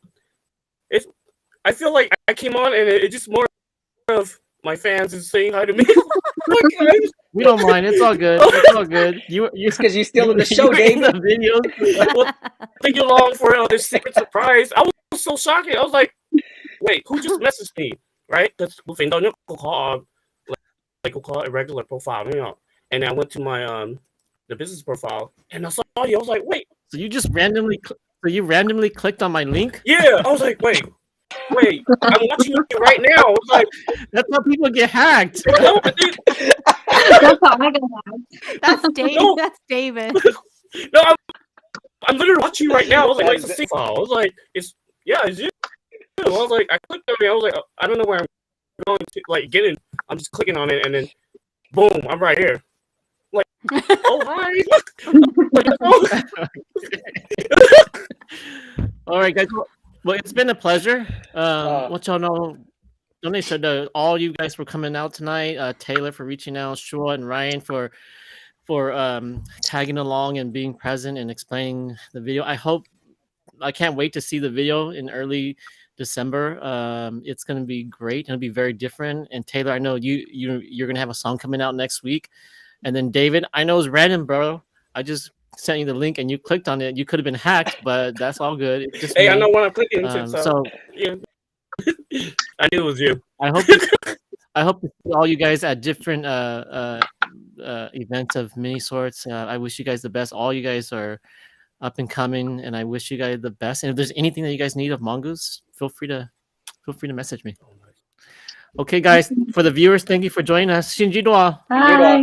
I feel like I came on and it's just more of my fans is saying hi to me. We don't mind. It's all good. It's all good. It's because you're still in the show, David. The videos. Well, thank you long for this secret surprise. I was so shocked. I was like, wait, who just messaged me? Right? Because we'll call a regular profile, you know. And I went to my the business profile and I saw you. I was like, wait. So you just randomly clicked on my link? Yeah, I was like, wait, I'm watching you right now. I was like, that's how people get hacked. No, That's how I got hacked. That's David. No. That's David. No, I'm literally watching you right now. I was like, it's a sync file. I was like, it's you. I was like, I clicked on it. I was like, I don't know where I'm going to like get in. I'm just clicking on it, and then boom, I'm right here. Like, oh hi. All right, guys. Well, it's been a pleasure. What y'all know? Donate to all you guys for coming out tonight. Taylor for reaching out, Shua and Ryan for tagging along and being present and explaining the video. I can't wait to see the video in early December. It's going to be great. It'll be very different. And Taylor, I know you're going to have a song coming out next week. And then David, I know it's random, bro. I just sent you the link and you clicked on it. You could have been hacked, but that's all good. It's just hey, me. I know what I'm clicking into. So yeah. I knew it was you. I hope to see all you guys at different events of many sorts. I wish you guys the best. All you guys are up and coming, and I wish you guys the best. And if there's anything that you guys need of Hmongoose, feel free to message me. Okay, guys. For the viewers, thank you for joining us. Shinji Dua. Bye.